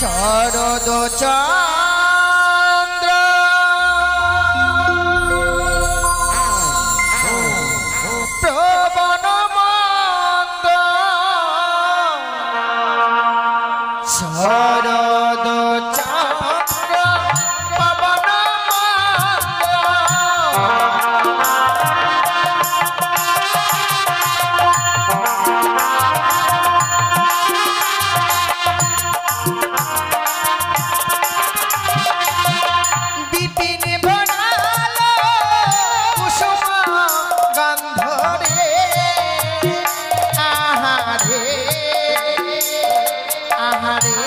শরদ চন্দ্র প্রবন মন্দ শরদ চন্দ্র পবন আহারে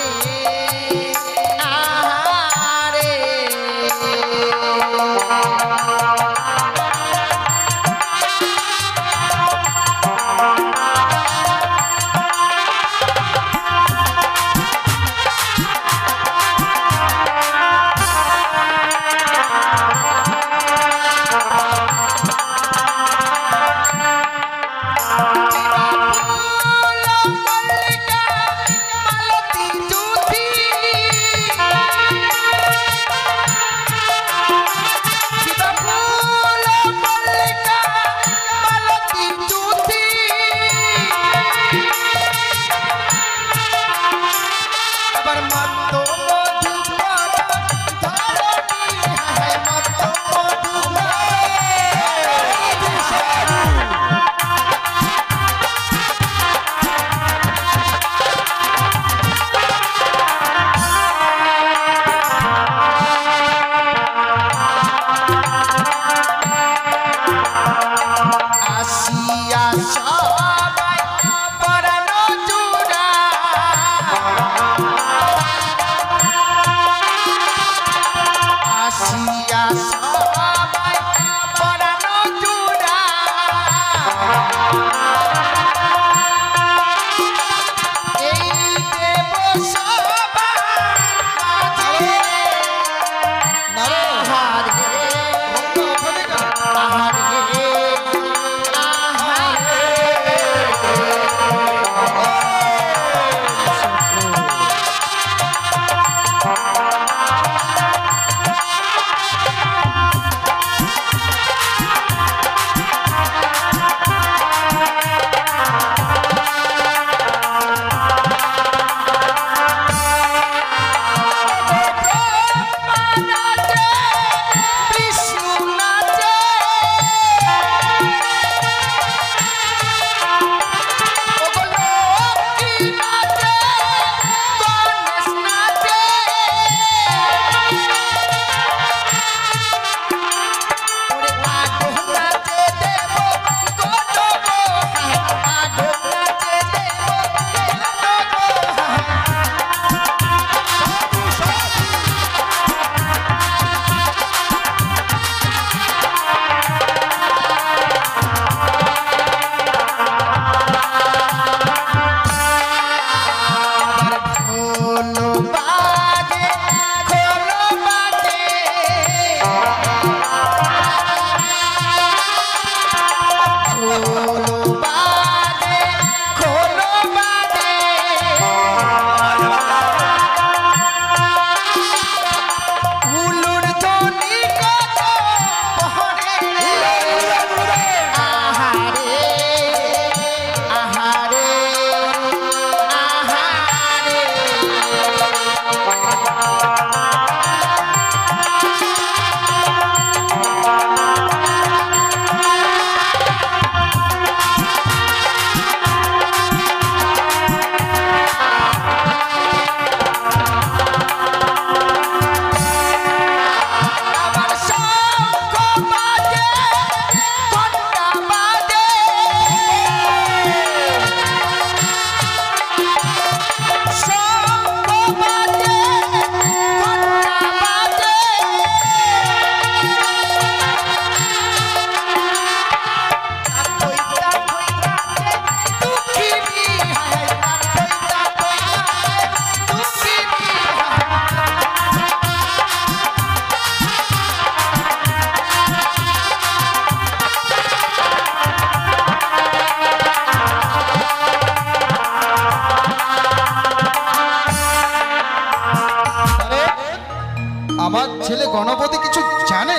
আমার ছেলে গণপতি কিছু জানে?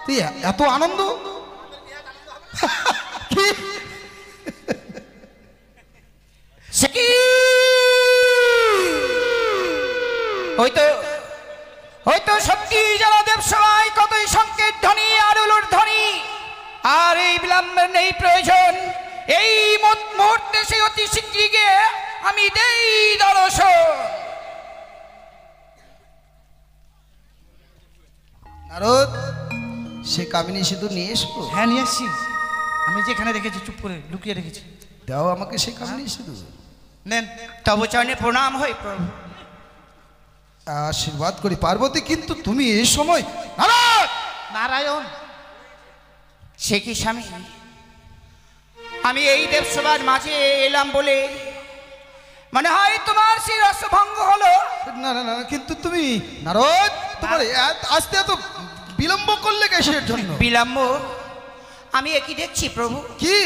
তুই এত আনন্দ কি? হয়তো সত্যি যারা দেবসভায় কতই সংকেত ধ্বনি আর উলুর ধ্বনি, আর এই বিলম্বের নেই প্রয়োজন। এই মুহূর্তে সে অতি শীঘ্রই গিয়ে আমি দেই দর্শন। নারদ, সে কামিনী সিঁদুর নিয়ে এসো। হ্যাঁ নিয়ে এসছি, আমি যেখানে রেখেছি চুপ করে লুকিয়ে রেখেছি। দাও আমাকে সে কামিনী সিঁদুর। নেন। তব চরণে প্রণাম হই প্রভু। আশীর্বাদ করি পার্বতী, কিন্তু তুমি এই সময়? নারদ! নারায়ণ, সে কি স্বামী, আমি এই দেবসভার মাঝে এলাম বলে মনে হয় তোমার সেই রসভঙ্গ হলো। না না না, কিন্তু তুমি নারদ, তোমার আসতে এত বিলম্ব করলে কিসের জন্য? বিলম্ব? আমি একই দেখছি প্রভু। কি?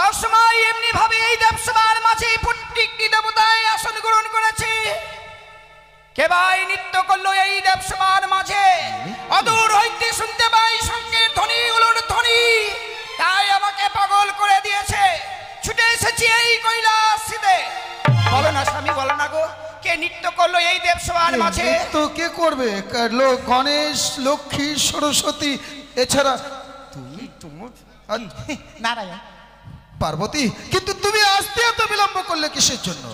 অসময় এমনি ভাবে এই দেবসভার মাঝে প্রত্যেকটি দেবতায় আসন গ্রহণ করেছে। কেবাই নৃত্য করলো এই দেবসভার মাঝে, অদূর হইতে শুনতে পাই শঙ্কের ধ্বনি, উলুর ধ্বনি। তাই আমাকে পাগল করে দিয়েছে। ছুটে এসেছি এই কৈলাসে। বলো না স্বামী, বলো না গো, কে নৃত্য করলো এই দেবসভার মাঝে? তো কে করবে? গণেশ, লক্ষ্মী, সরস্বতী, এছাড়া তুমি তোমার নারায়ণ। পার্বতী, কিন্তু তুমি আসতে এত বিলম্ব করলে কিসের জন্য?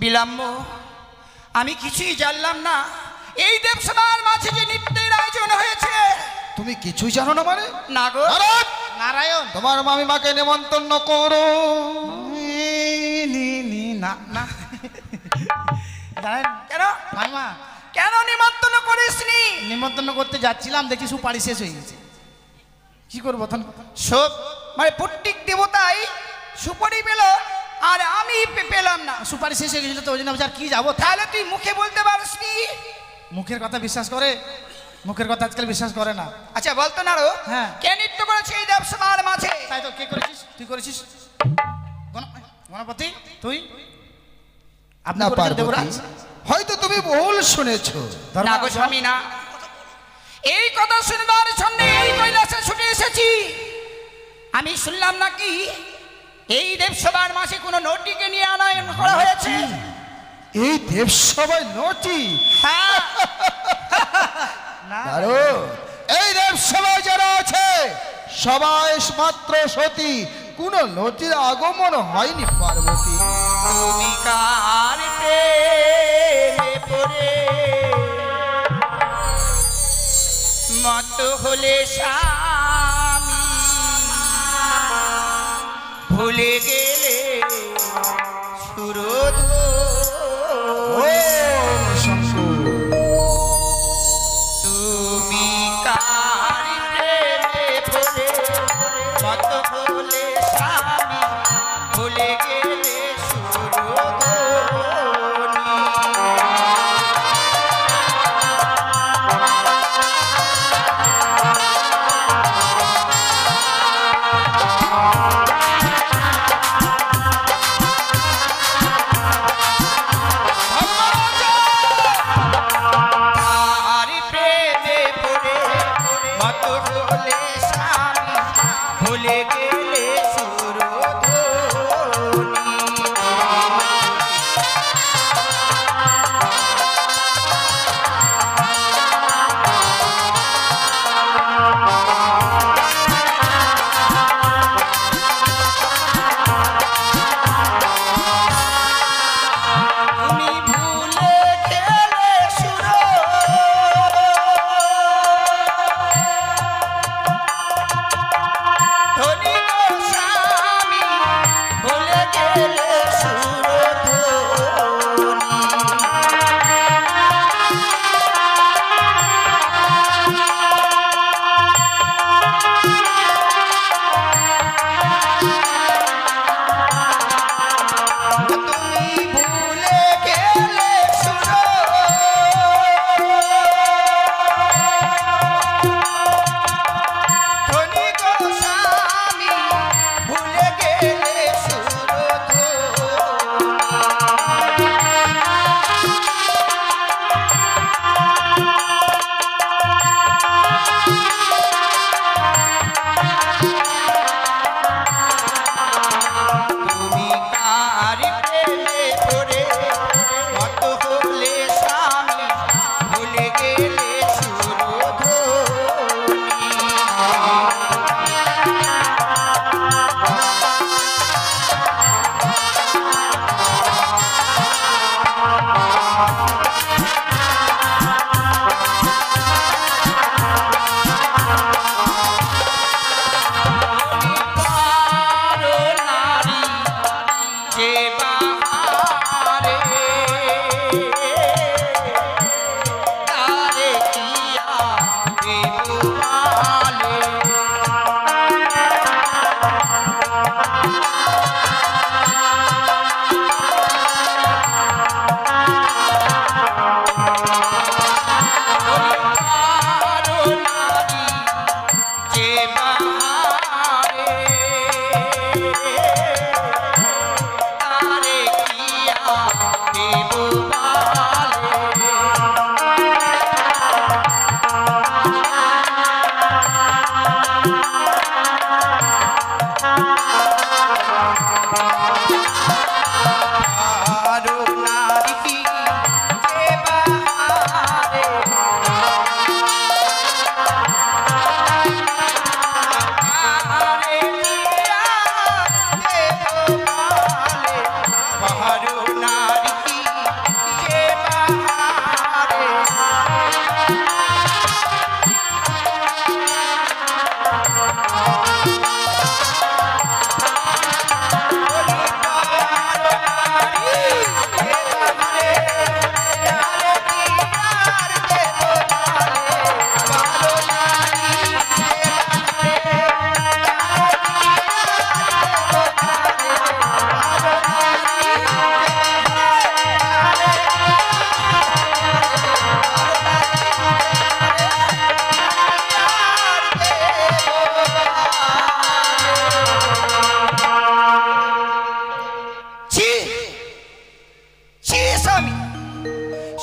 বিলম্ব? আমি কিছুই জানলাম না এই দেবসভার মাঝে যে নৃত্যের আয়োজন হয়েছে। তুমি কিছুই জানো না মানে? না গো। নারায়ণ, তোমার মামিমাকে নিমন্ত্রণ করো। না না জানেন কেন? মাইমা, কেন নিমন্ত্রণ করিসনি? নিমন্ত্রণ করতে যাচ্ছিলাম, দেখি সুপারি শেষ হয়ে গেছে। কি করবো তখন? সব মানে প্রত্যেক দেবতাই সুপারি পেল আর আমি পেলাম না। সুপারি শেষ হয়ে গেছিল তো ওই জন্য আর কি যাবো। তাহলে তুই মুখে বলতে পারিসনি? মুখের কথা বিশ্বাস করে? মুখের কথা আজকাল বিশ্বাস করে না। আচ্ছা বলতো না রো, হ্যাঁ। কে নৃত্য করেছে এই দেবসভার মাঝে? তাই তো, কে করেছিস? তুই করেছিস? গণপতি, তুই? না পার্বতী, হয়তো তুমি ভুল শুনেছো। না গো স্বামী, না। এই কথা শুনবার জন্য এই কৈলাসে ছুটে এসেছি। আমি শুনলাম নাকি এই দেবসভার মাঝে কোনো নটিকে নিয়ে আনয়ন করা হয়েছে। এই দেবসভায় নটি? হ্যাঁ। এই দেবসভায় যারা আছে সবাই মাত্র সতী, কোন নটির আগমন হয়নি পার্বতী। তুমি কার প্রেমে পড়ে মত হলে স্বামী, ভুলে গেলে সুরধুনী। তুমি কার প্রেমে পড়ে মত হলে স্বামী, ভুলে গেলে সুরধুনী।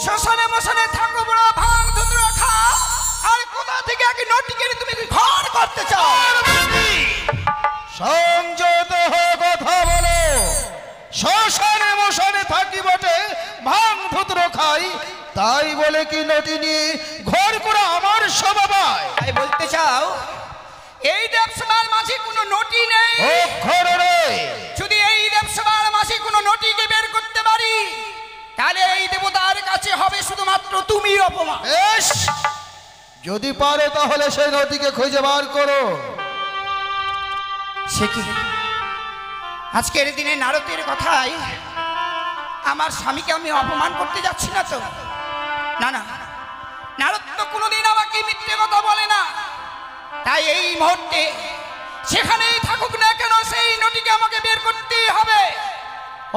শ্মশানে মশানে থাকো বড় ভাঙ ধুতরা খাও, আর কোথা থেকে এক নটিকে তুমি ঘর করতে চাও? সংযত হয়ে কথা বলো। শ্মশানে মশানে থাকি বটে, ভাঙ ধুতরো খাই, তাই বলে কি নটি নিয়ে ঘর করা আমার স্বভাব? তাই বলতে চাও এই দেবসভার মাঝে কোনো নটি নেই? অক্ষরে রে, যদি এই দেবসভার মাঝে কোনো নটিকে বের করতে পারি, তাহলে এই দেবতার কাছে হবে শুধুমাত্র তুমি অপমান। বেশ, যদি পারে তাহলে সেই নটিকে খুঁজে বার করো। সে কি আজকের দিনে নারদের কথায় আমার স্বামীকে আমি অপমান করতে যাচ্ছি না তো? না না, নারদ তো কোনোদিন আমাকে মিথ্যে কথা বলে না। তাই এই মুহূর্তে সেখানেই থাকুক না কেন, সেই নটিকে আমাকে বের করতেই হবে।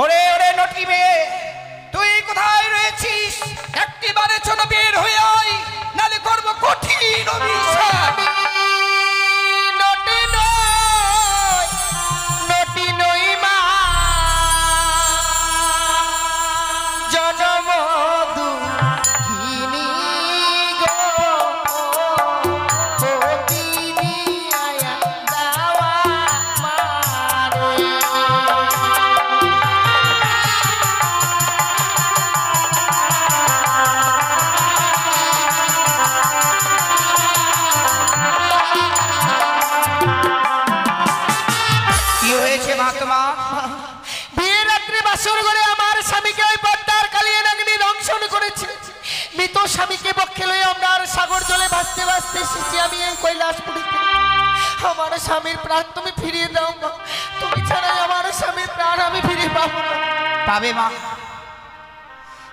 ওরে ওরে নটি মেয়ে, তুই কোথায় রয়েছিস? একটিবারের জন্য বের হয়ে আয়, নালে করবো কঠিন অভিশাপ। স্বামীকে পক্ষে লই আমরা সাগর জলে ভাসতে ভাসতে এসেছি আমি এই কৈলাসপুরীতে। আমার স্বামীর প্রাণ তুমি ফিরিয়ে দাও মা, তুমি ছাড়াই আমার স্বামীর প্রাণ আমি ফিরে পাবো না। পাবে মা,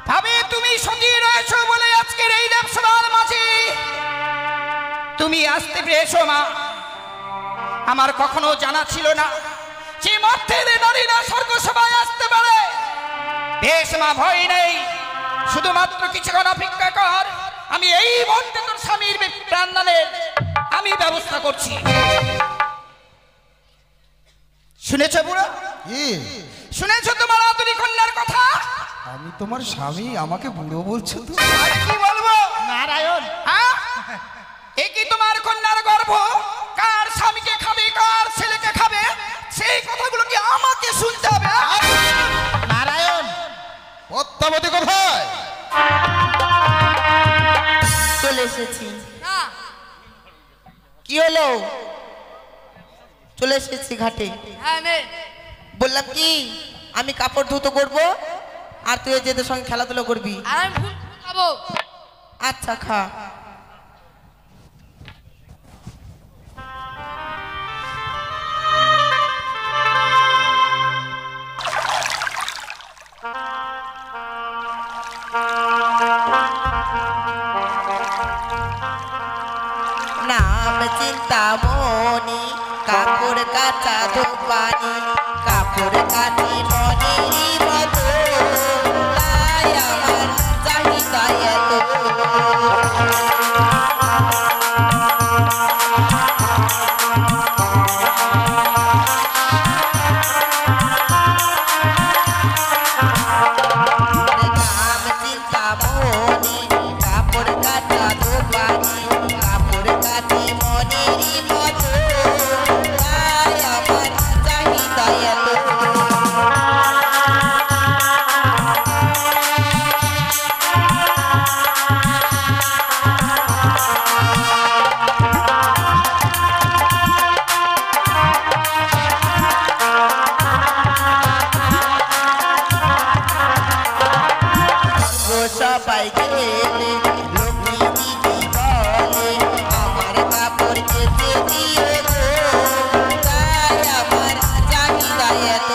পাবে। তুমি সঙ্গী রয়েছো বলে আজকের এই দেবসভার মাঝে তুমি আসতে পেরেছো মা। আমার কখনো জানা ছিল না যে মর্তের নারীরা স্বর্গসভায় আসতে পারে। বেশ মা, ভয় নেই, শুধুমাত্র কিছুক্ষণ অপেক্ষা কর। আমি এই মুহূর্তে তোর স্বামীর প্রাণদানের আমি ব্যবস্থা করছি। শুনেছো বুড়ো? শুনেছো তোমার আদুরি কন্যার কথা? আমি তোমার স্বামী, আমাকে বুড়ো বলছো তো? আর কি বলবো নারায়ণ, হ্যাঁ? এ কি তোমার কন্যার গর্ভ? কার স্বামীকে খাবে, কার ছেলেকে খাবে, সেই কথাগুলো কি আমাকে শুনতে হবে? নারায়ণ, পদ্মাবতী কোথায়? চলে এসেছি। কি হলো? চলে এসেছি ঘাটে। বললাম কি আমি কাপড় ধুতো করবো আর তুই যেদের সঙ্গে খেলাধুলো করবি। আচ্ছা খা। নাম চিন্তামণি, কাপড় কাচা ধোপানি, কাপড় কাচি মনের মতো, তাই আমার চাহিদা এত। নাম চিন্তামণি, কাপড় কাচা ধোপানি, কাপড় কাচি মনেরই মতো, তাই আমার চাহিদা এত। সবাই গেলে লক্ষ্মী দিদি বলে আমার কাপড় কেচে দিয়ে গো, তাই আমার চাহিদা এত।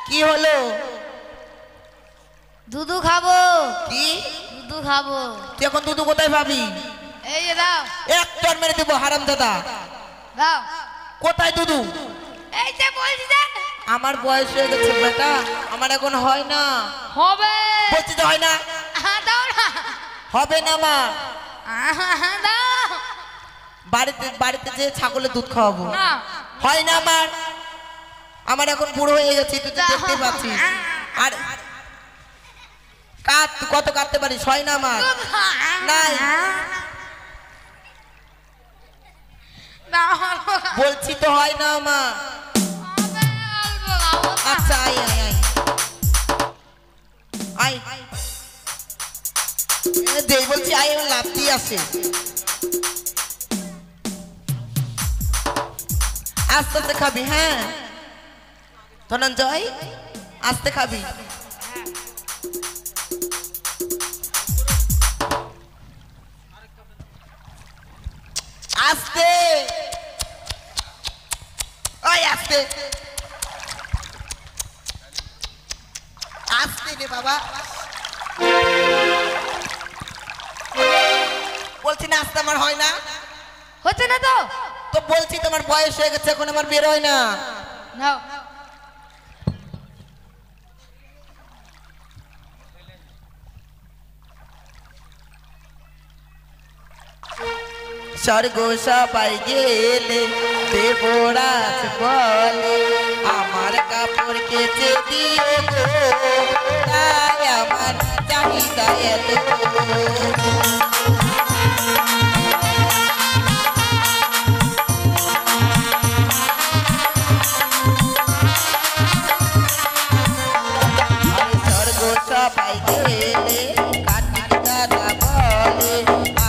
কি হলো? দুধু খাবো। কি দুধু খাবো? তুই এখন দুধু কোথায় পাবি? এই যে দাও এক চর মেরে দেবো হারাম দাদা। দাও। কোথায় দুধু? এই যে বলছি যে আমার বয়স হয়ে গেছে বেটা, আমার এখন হয় না। হবে। বলছি তো হয় না। দাও না। হবে না মা, দাও বাড়িতে বাড়িতে যে ছাগলের দুধ খাওয়াবো। না হয় না আমার, আমার এখন বুড়ো হয়ে গেছে, তুই তো দেখতে পাচ্ছিস। আর কাট, তুই কত কাটতে পারিস? হয় না আমার, নাই বলছি তো, হয় না আমার। আচ্ছা আয় আয় আয় আয়, দেই বলছি আয়, আমার লাভ দিয়ে আসে। আস্তে আস্তে খাবি, হ্যাঁ ধনঞ্জয়, আস্তে খাবি। আস্তে ওই আস্তে আস্তে রে বাবা, বলছি না আস্তে, আমার হয় না। হচ্ছে না তো তো বলছি তোমার বয়স হয়ে গেছে, এখন আমার বের হয় না। নাও স্বর্গ সবাই গেলে দেবরাজ বলে আমার কাপড় কেচে দিয়ে গো, তাই আমার চাহিদা এত। স্বর্গ সবাই গেলে কার্তিক দাদা বলে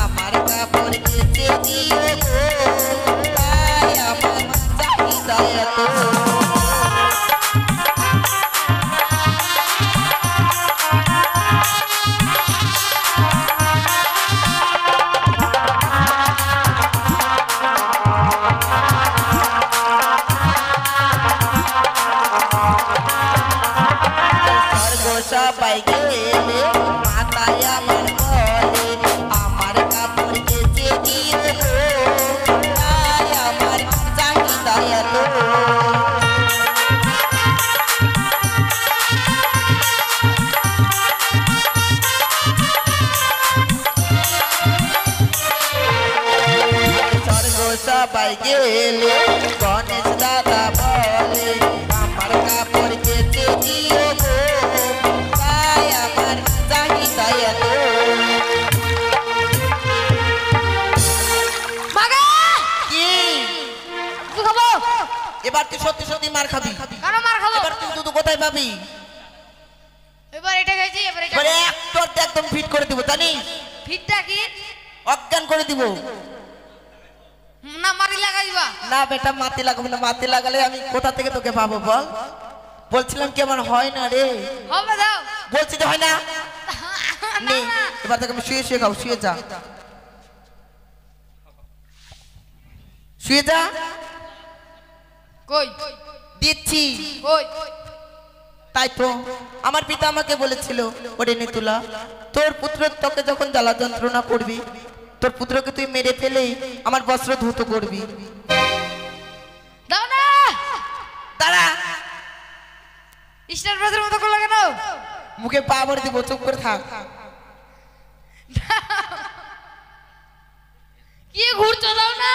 আমার কাপড় কেচে দিয়ে গো, তাই আমার চাহিদা এত। স্বর্গ সবাই গেলে মাতায় আমার বলে আমার কাপড় কেচে দিয়ে গো, তাই আমার চাহিদা এত। স্বর্গ সবাই গেলে গণেশ দাদা বলে আমার কাপড় কেচে দিয়ে গো, তাই আমার চাহিদা এত। মাগা কি দুধ খাবো। এবার তুই সত্যি সত্যি মার খাবি? কেন মার খাবো? এবার তুই দুধ কোথায় পাবি? এবার এটা খাইছি, এবার এটা এবারে একটু একদম ফিট করে দিব, জানিস? ফিটটা কি? অজ্ঞান করে দিব। না মারি লাগাইবা? না বেটা, মাটি লাগাবো না, মাটি লাগালে আমি কোথা থেকে তোকে পাবো বল? বলছিলাম কি আমার হয় না রে, হবে দাও। বলছি তো হয় না। নে এবার তোকে আমি শুয়ে শুয়ে খাবো, শুয়ে যা, শুয়ে যা। কই দিচ্ছি। কই? তাই তো আমার পিতা আমাকে বলেছিল, ওরে নেতুলা, তোর পুত্র তোকে যখন জ্বালা যন্ত্রণা করবি, তোর পুত্রকে তুই মেরে ফেলে আমার বস্ত্র ধৌত করবি। দাও না। দাঁড়া, স্টার ব্রাজার মতো করলা কেন? মুখে পা ভরে দিব, চুপ করে থাক। কি ঘুরছো? দাও না।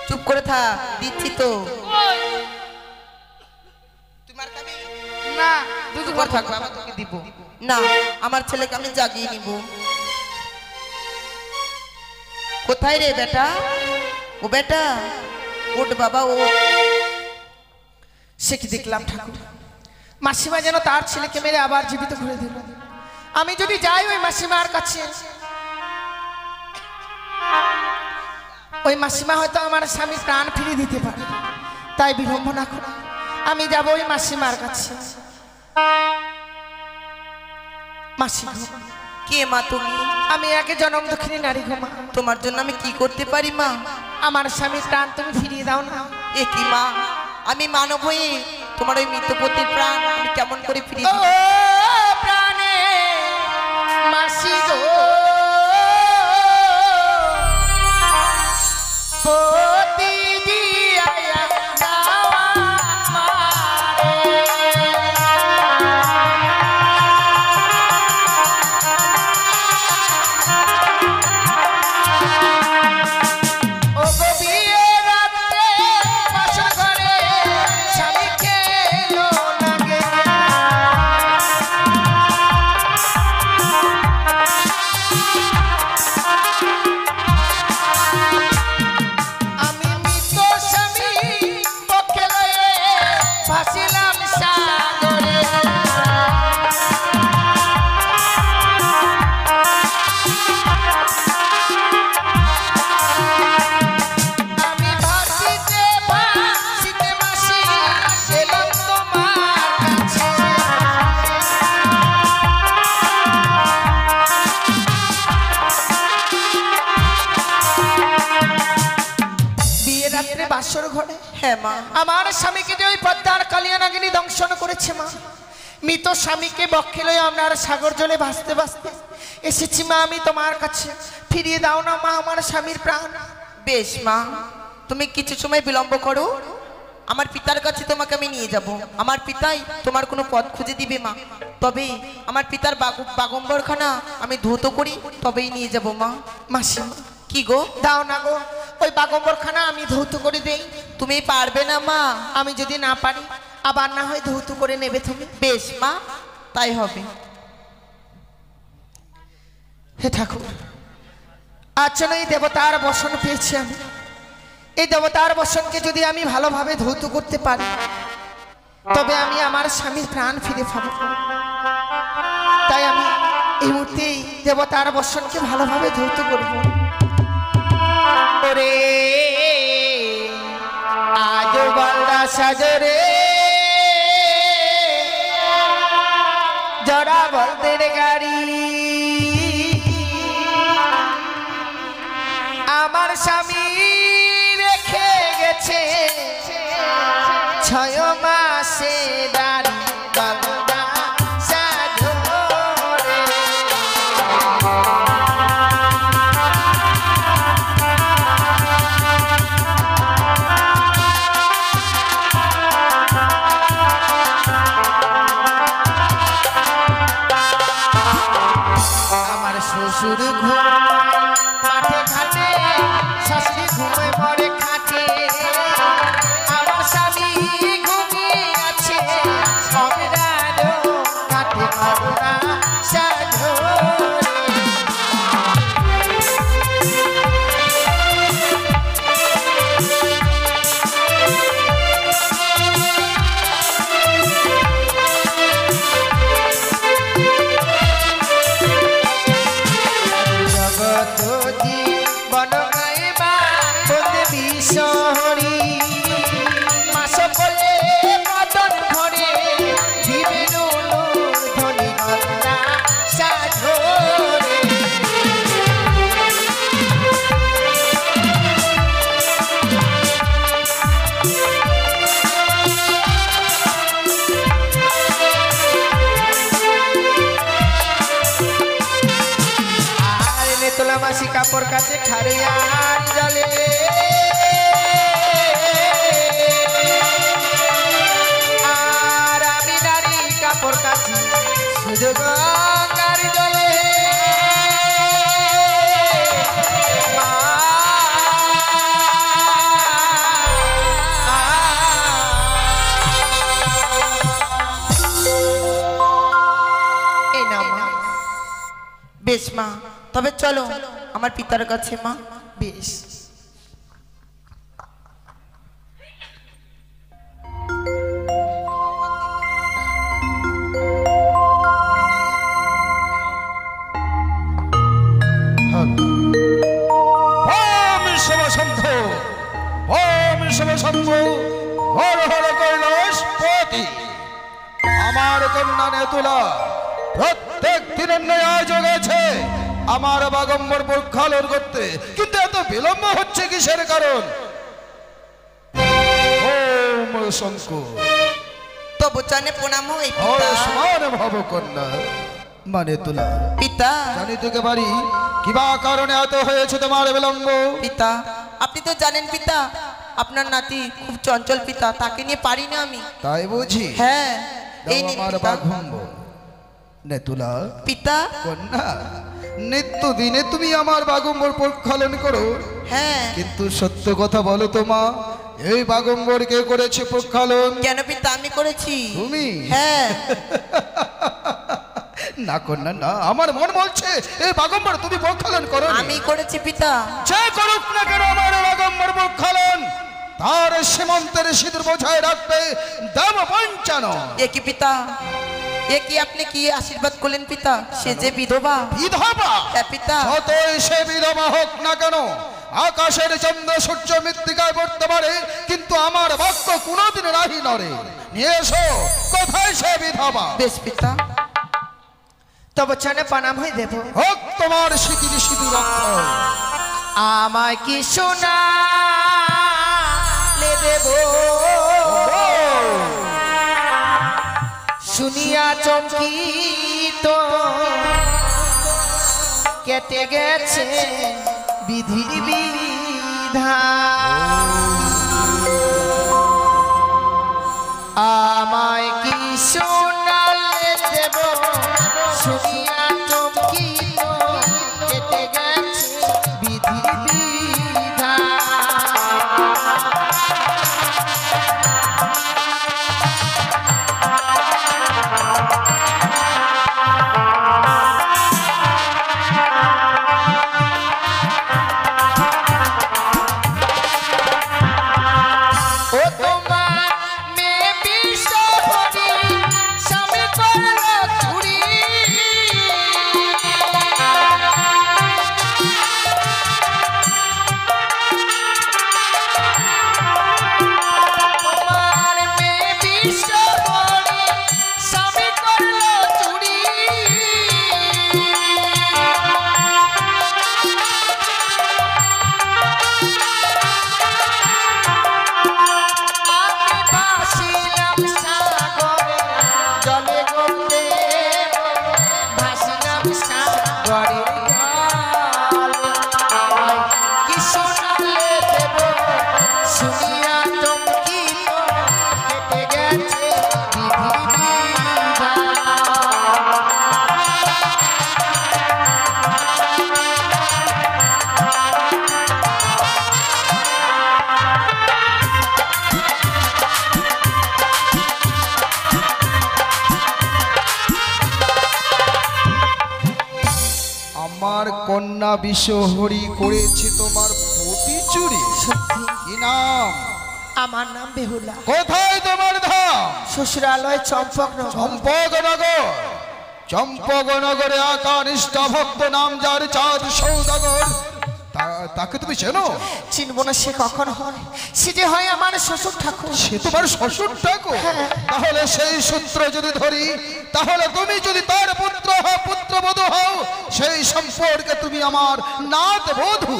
চুপ করে থাক, দিচ্ছি তো। কই? তুই মার খাবি? না দুধ চুপ করে খাবো। থাক, বাবা তোকে দিব না। আমার ছেলেকে আমি জাগিয়ে নিব। কোথায় রে বেটা? ও বেটা ওঠ বাবা, ও। সে কি দেখলাম ঠাকুর, মাসিমা যেন তার ছেলেকে মেরে আবার জীবিত করে দিল। আমি যদি যাই ওই মাসিমার কাছে, ওই মাসিমা হয়তো আমার স্বামী প্রাণ ফিরিয়ে দিতে পারে। তাই বিলম্ব না করে আমি যাব ওই মাসিমার কাছে। মাসি গো, কে মা তুমি? আমি একে জনম দক্ষিণী নারী গো মা। তোমার জন্য আমি কি করতে পারি মা? আমার স্বামীর প্রাণ তুমি ফিরিয়ে দাও না। এ কি মা, আমি মানব হয়ে তোমার ওই মৃত্যুপতির প্রাণ আমি কেমন করে ফিরিয়ে ও দিই? প্রাণে মাসি গো, পতি দিয়া দাও আমারে। হ্যাঁ মা, আমার স্বামীকে যে ওই পদ্মার কালিয়ানাগিনী দংশন করেছে মা, মৃত স্বামীকে বক্ষে লয়ে আমরা আর সাগর জলে ভাসতে ভাসতে এসেছি মা, আমি তোমার কাছে। ফিরিয়ে দাও না মা আমার স্বামীর প্রাণ। বেশ মা, তুমি কিছু সময় বিলম্ব করো, আমার পিতার কাছে তোমাকে আমি নিয়ে যাব। আমার পিতাই তোমার কোনো পথ খুঁজে দিবে মা। তবে আমার পিতার বাগম্বরখানা আমি ধৌত করি, তবেই নিয়ে যাব মা। মাসিমা কি গো? দাও না গো, ওই বাগম্বরখানা আমি ধৌত করে দেই। তুমি পারবে না মা? আমি যদি না পারি আবার না হয় ধৌত করে নেবে তুমি। বেশ মা, তাই হবে। হে ঠাকুর, আচ্ছা এই দেবতার বসন পেয়েছি আমি, এই দেবতার বসনকে যদি আমি ভালোভাবে ধৌত করতে পারি, তবে আমি আমার স্বামীর প্রাণ ফিরে পাবো। তাই আমি এই মুহূর্তে দেবতার বসনকে ভালোভাবে ধৌত করব। ওরে আজ বলদা সাজরে জড়া বলদের গাড়ি, আমার স্বামী রেখে গেছে 6 মাসে দাঁড়ি বলদা সাজরে। আমার শ্বশুর ঘুমায় মাঠে ঘাটে, শাশুড়ি ঘুমায় পরে খাটে, আমার স্বামী ঘুমিয়ে আছে অবিরালো কাটে করুণা সাগরে। জগত জীবন গাইবা বলতে বিশ্বহরি, মাস বলে মদন ভরে দিবেন ধনী গঙ্গা সাগরে। আর নেতলা মাসি কাপড় কাছে খারে আর জলে, আর আমি নারী কাপড় কাছে সুযোগ গঙ্গার জলে। মা, এই নাও মা। বেশ মা, তবে চলো আমার পিতার কাছে মা। বেশ। ওম শিবশম্ভ, ওম শিবশম্ভ, হর হর কৈলাসপতি। আমার কন্যা নেতুলা প্রত্যেক দিনের ন্যায় আজ গেছে আমার বাগম্বর প্রক্ষালন করতে, কিন্তু এত বিলম্ব হচ্ছে কিসের কারণ? ওম শঙ্কর, তবু জানে প্রণাম হই পিতা। সমান ভাব কন্যা মানে তুলা। পিতা, জানি তোকে বাড়ি কিবা কারণে এত হয়েছে তোমার বিলম্ব? পিতা আপনি তো জানেন পিতা, আপনার নাতি খুব চঞ্চল পিতা, তাকে নিয়ে পারি না আমি। তাই বুঝি? হ্যাঁ, এই দাও নিন আমার পিতা। বাঘম্বর। নেতুলা পিতা, কন্যা, নিত্য দিনে তুমি আমার বাগম্বর প্রক্ষালন করো, হ্যাঁ। কিন্তু সত্য কথা বলো তো মা, এই বাগম্বর কে করেছে প্রক্ষালন? কেন পিতা, আমি করেছি। তুমি? হ্যাঁ। না কন্যা না, আমার মন বলছে এই বাগম্বর তুমি প্রক্ষালন করো। আমি করেছি পিতা। যে করুক না কেন আমার বাগম্বর প্রক্ষালন, তার সীমান্তের সিঁদুর বোঝায় রাখবে দেব পঞ্চান। এ কি পিতা, এ কি আপনি কি আশীর্বাদ করলেন পিতা? সে যে বিধবা। বিধবা? হ্যাঁ পিতা। যতই সে বিধবা হোক না কেন, আকাশের চন্দ্র সূর্য মৃত্তিকায় পড়তে পারে, কিন্তু আমার বাক্য কোনোদিন রাহি নড়ে। নিয়ে এসো, কোথায় সে বিধবা? বেশ পিতা। তবে চনে প্রণাম হয়ে দেব। হোক তোমার স্মৃতির সিঁদুর। আমায় কি শোনা দেব শুনিয়া চমকিত কেটে গেছে বিধির বিধান আমায় কি শোনালে দেব শুনিয়া চমকিত কেটে গেছে বিধির বিধান আমার কন্যা বিশ্বহরি করেছে তোমার পতি চুরি কি নাম? আমার নাম বেহুলা। কোথায় তোমার ধাম? শ্বশুরালয় চম্পকনগর। চম্পকনগর। চম্পকনগরে আকানিষ্ঠ ভক্ত নাম যার চাঁদ সৌদাগর, তাকে তুমি চেনো? চিনব না সে কখন হয়? সে যে হয় আমার শ্বশুর ঠাকুর। সে তোমার শ্বশুর ঠাকুর? তাহলে সেই সূত্র যদি ধরি, তাহলে তুমি যদি তার পুত্র হও, পুত্রবধূ হও, সেই সম্পর্কে তুমি আমার নাত বধূ।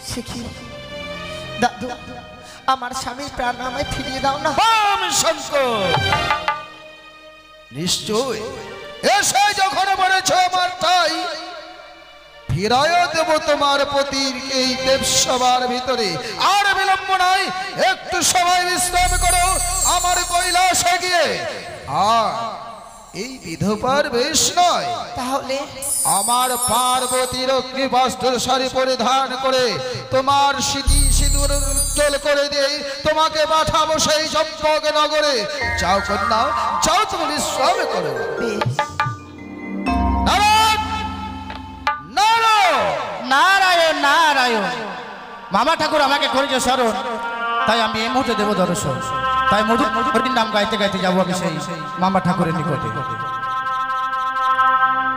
সে কি দাদু, আমার স্বামীর প্রাণ আমায় ফিরিয়ে দাও না। বাম শঙ্কর, নিশ্চয় এসে যখন বলেছ আমার তাই ফিরাইয়া দেব তোমার পতির এই দেবসভার ভিতরে। আর বিলম্ব নাই, একটু সময় বিশ্রাম করো আমার কৈলাসে গিয়ে। আর এই বিধবার বেশ নয়, তাহলে আমার পার্বতীর অগ্নিবস্ত্র শাড়ি পরিধান করে তোমার স্মৃতি সিঁদুর উজ্জ্বল করে দিয়ে তোমাকে পাঠাবো সেই চম্পক নগরে। যাও কন্যা, যাও তুমি বিশ্রাম করো। বেশ। নারায়ণ, নারায়ণ, নারায়ণ নারায়ণ। মামা ঠাকুর আমাকে করেছে স্মরণ, তাই আমি এই মুহূর্তে দেব দর্শন। তাই মধুর নাম গাইতে গাইতে যাবো আমি সেই মামা ঠাকুরের নিকটে।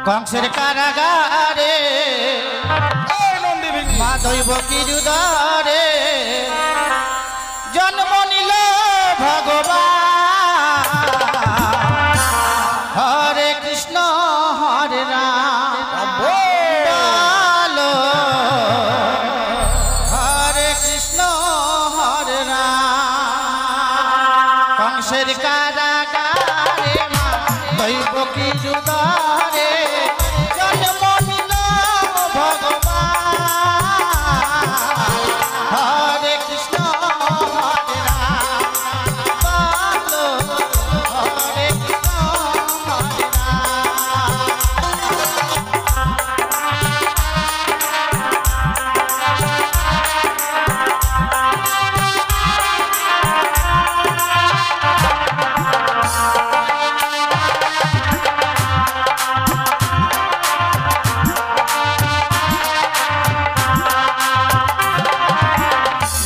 কংসের কারাগারে মা দৈব কিরুদারে জন্ম নিল ভগবান। হরে কৃষ্ণ হরে রাম বলো, হরে কৃষ্ণ হরে রাম। কংসের কারাগারে মা দৈব কিরুদারে জন্ম নিল ভগবান। হরে কৃষ্ণ হরে রাম বলো, হরে কৃষ্ণ হরে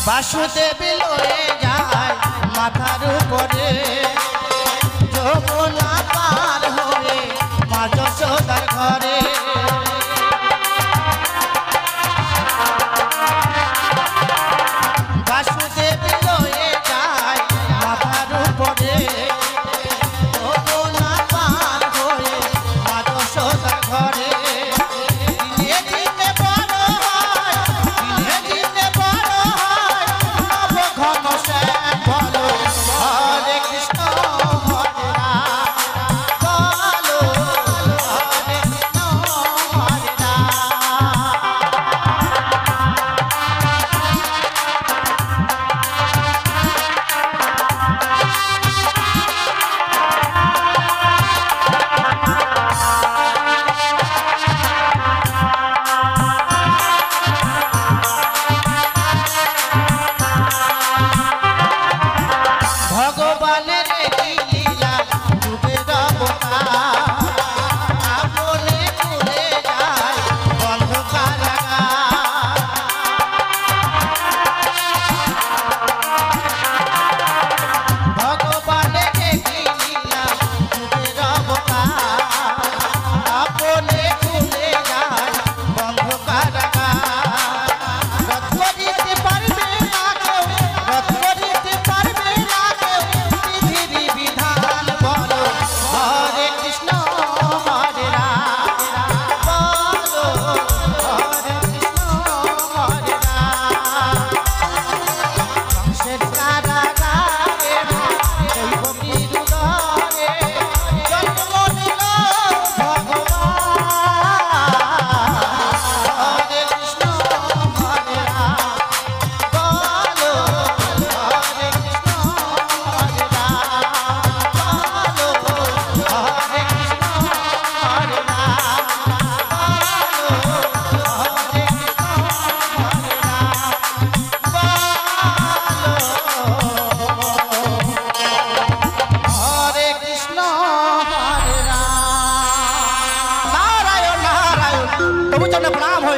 বাসুদেব লয়ে যায় মাথার উপরে, যমুনা পার হয়ে মা যশোদার ঘরে। বাসুদেব লয়ে যায় মাথার উপরে, যমুনা পার হয়ে মা যশোদার ঘরে। দিনে দিনে বড় হয়, দিনে দিনে বড় হয়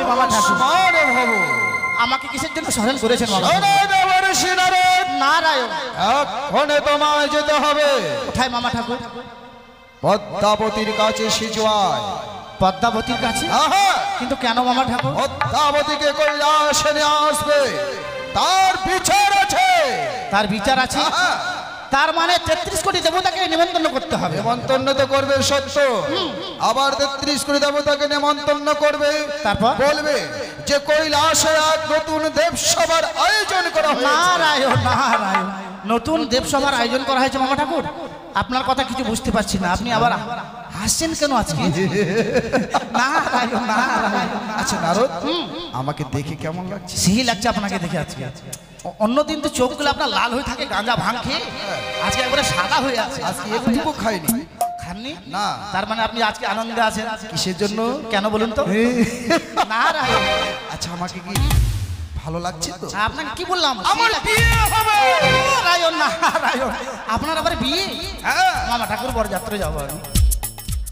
মামা ঠাকুর আয়ুষ্মান ভব। আমাকে কিসের জন্য স্মরণ করেছেন মামা ঠাকুর? শোনো দেবর্ষি নারদ, নারায়ণ এক্ষণে তোমায় যেতে হবে কোথায় মামা ঠাকুর? পদ্মাবতীর কাছে সিজুয়ায়। পদ্মাবতীর কাছে? আহা, কিন্তু কেন মামা ঠাকুর? পদ্মাবতীকে কৈলাসে নিয়ে আসবে, তার বিচার আছে। তার বিচার আছে? আহা, তার মানে 33 কোটি দেবতাকে নিমন্ত্রণ করতে হবে। নেমন্তন্ন তো করবে সত্য, আবার 33 কোটি দেবতাকে নেমন্তন্ন করবে। তারপর? বলবে যে কৈলাসে এক নতুন দেবসভার আয়োজন করা হয়েছে। নারায়ণ নারায়ণ, নতুন দেবসভার আয়োজন করা হয়েছে মামা ঠাকুর। আপনার কথা কিছু বুঝতে পারছি না, আপনি আবার হাসছেন কেন আজকে? নারায়ণ নারায়ণ। আচ্ছা নারদ, আমাকে দেখে কেমন লাগছে? সেই লাগছে আপনাকে দেখে আজকে। অন্যদিন তো চোখগুলো আপনার লাল হয়ে থাকে গাঁজা ভাঙ খেয়ে, আজকে একবারে সাদা হয়ে আছে। আজকে একটুকু খাইনি। খাননি? না। তার মানে আপনি আজকে আনন্দে আছেন। কিসের জন্য? কেন বলুন তো? নারায়ণ। আচ্ছা আমাকে কি ভালো লাগছে তো? আপনাকে কি বললাম? আমার বিয়ে হবে। নারায়ণ নারায়ণ, আপনার আবার বিয়ে? হ্যাঁ, মামা ঠাকুর বরযাত্রা যাবো আমি।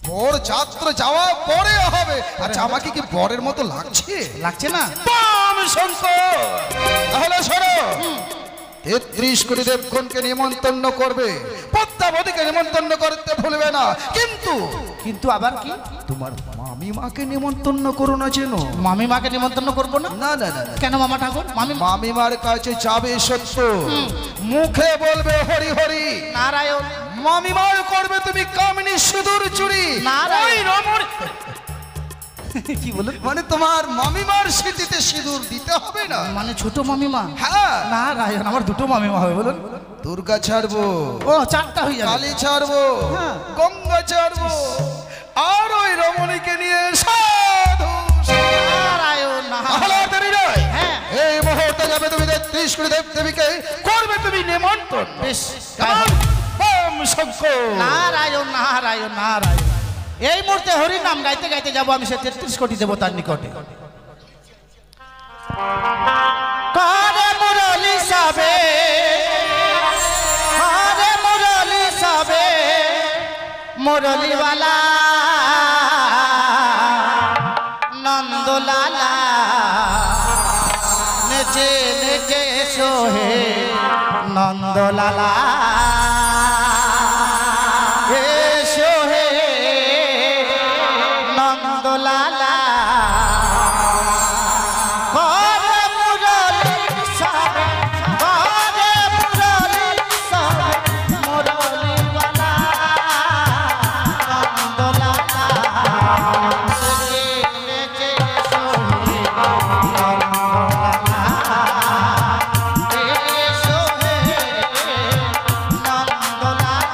বর যাত্রা যাওয়া পরে হবে। আচ্ছা আমাকে কি বরের মতো লাগছে? লাগছে না? বাম শঙ্কর, তাহলে শোনো, 33 কোটি দেবগণকে নিমন্ত্রণ করবে, পদ্মাবতীকে নিমন্ত্রণ করতে ভুলবে না। কিন্তু কিন্তু আবার কি? তোমার মামিমাকে নিমন্ত্রণ করো না যেন। মামি মাকে নিমন্ত্রণ করবো না? না না না না। কেন মামা ঠাকুর? মামিমার কাছে যাবে সত্য, মুখে বলবে হরি হরি, নারায়ণ মামিমার করবে তুমি কামিনী সিঁদুর চুরি। নারায়ণ। ওই রমণ কি বলুন? মানে তোমার মামিমার স্মৃতিতে সিঁদুর দিতে হবে না। মানে ছোট মামিমা? হ্যাঁ, নারায়ণ, আমার দুটো মামিমা হবে বলুন। দুর্গা ছাড়বো, ও 4টা হয়ে যাবে। কালী ছাড়বো, হ্যাঁ। গঙ্গা ছাড়বো, আর ওই রমণীকে নিয়ে সাধু নারায়ণ নারায়ণ। তাহলে আর দেরি নয়। হ্যাঁ। এই মুহূর্তে যাবে তুমি 33 কোটি দেব দেবীকে করবে তুমি নিমন্ত্রণ। বেশ, কেমন? বাম শঙ্কর। নারায়ণ নারায়ণ নারায়ণ। এই মুহূর্তে হরি নাম গাইতে গাইতে যাবো আমি সে 33 কোটি দেবতার নিকটে। কারে মুরলি সাবে, কারে মুরলি সাবে, মুরলিওয়ালা নন্দলালা, নেচে নেচে সোহে নন্দলালা, হে সোহে নন্দলালা। করে মুরলি সাবে, করে মুরলি সাবে, মুরলিওয়ালা নন্দলালা, নেচে নেচে সোহে নন্দলালা, হে সোহে নন্দলালা।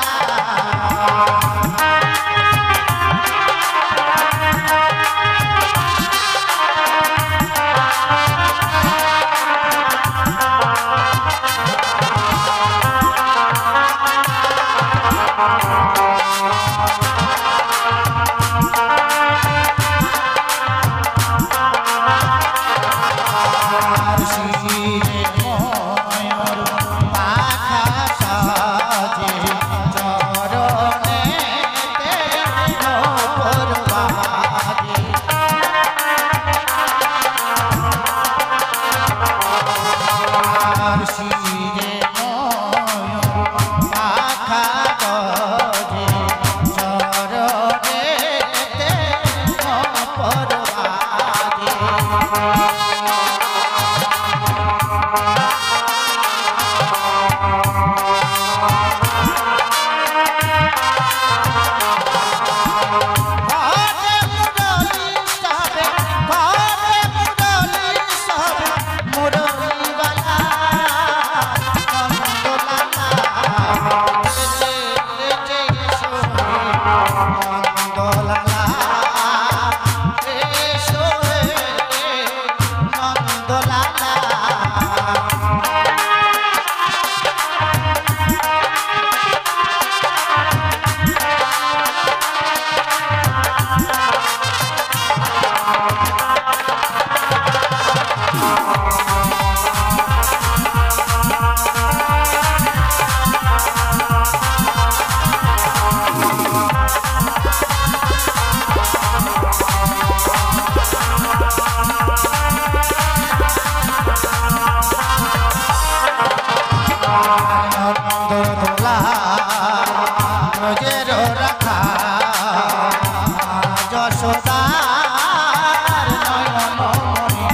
যশোদার নয়নমণি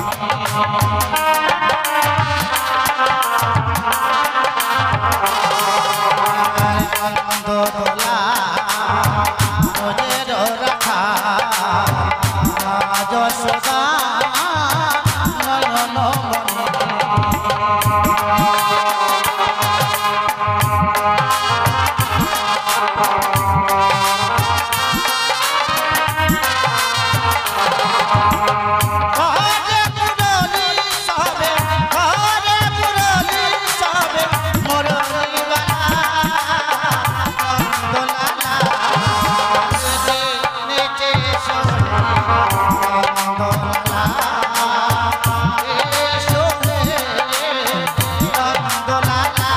নন্দদোলা তোজের রাখা যশোদা নয়নমণি ঘরে মুরলি সবে ঘরে মুরলি সবে মুরলিওয়ালা নন্দলালা নেচে সোহে নন্দলালা সোহে নন্দলালা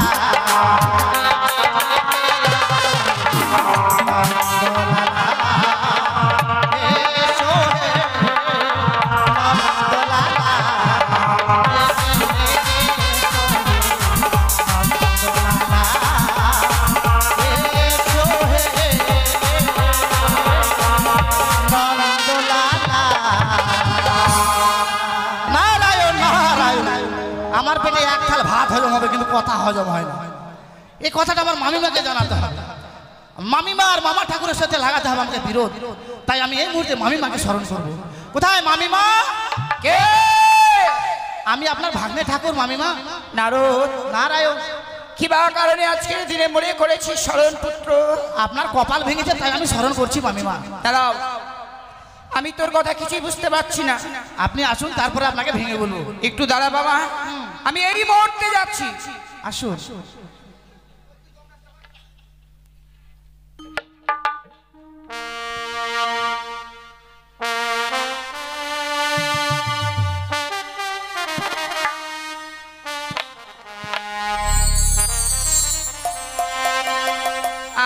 আমার পেটে এক থাল ভাত হজম হবে কিন্তু কথা হজম হয় না এই কথাটা আমার মামিমাকে জানাতে হবে মামিমা আর মামা ঠাকুরের সাথে লাগাতে হবে আমাকে বিরোধ তাই আমি এই মুহূর্তে মামিমাকে স্মরণ করব কোথায় মামিমা কে? আমি আপনার ভাগ্নে ঠাকুর মামিমা নারদ, নারায়ণ কিবা কারণে আজকের দিনে মনে করেছি শরণ পুত্র? আপনার কপাল ভেঙেছে তাই আমি স্মরণ করছি মামিমা দাঁড়াও, আমি তোর কথা কিছুই বুঝতে পারছি না। আপনি আসুন তারপরে আপনাকে ভেঙে বলবো একটু দাঁড়া বাবা, আমি এই মুহূর্তে যাচ্ছি। আসুন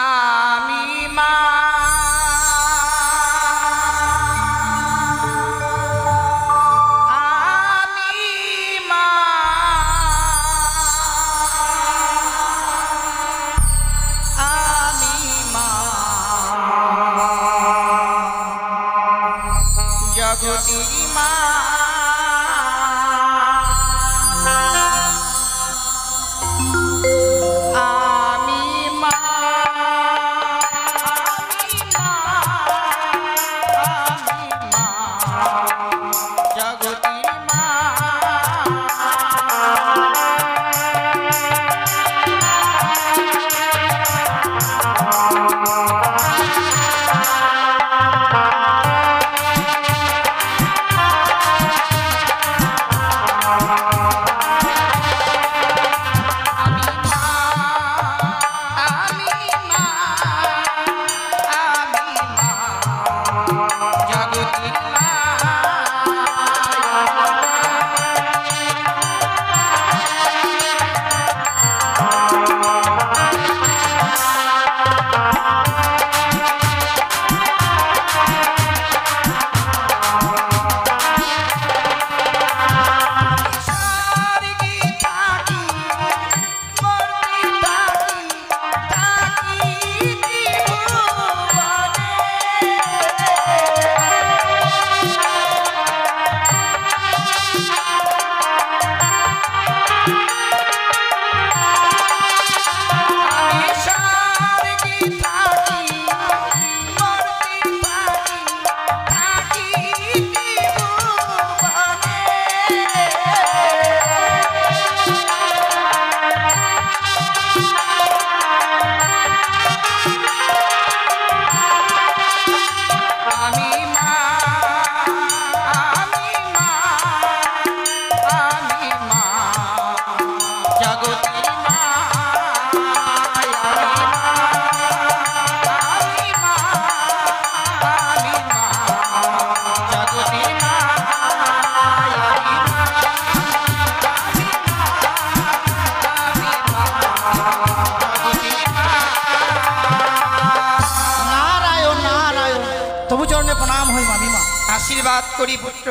আমি মা জগতি মা আমি মা জগতি মা আশীর্বাদ করি পুত্র।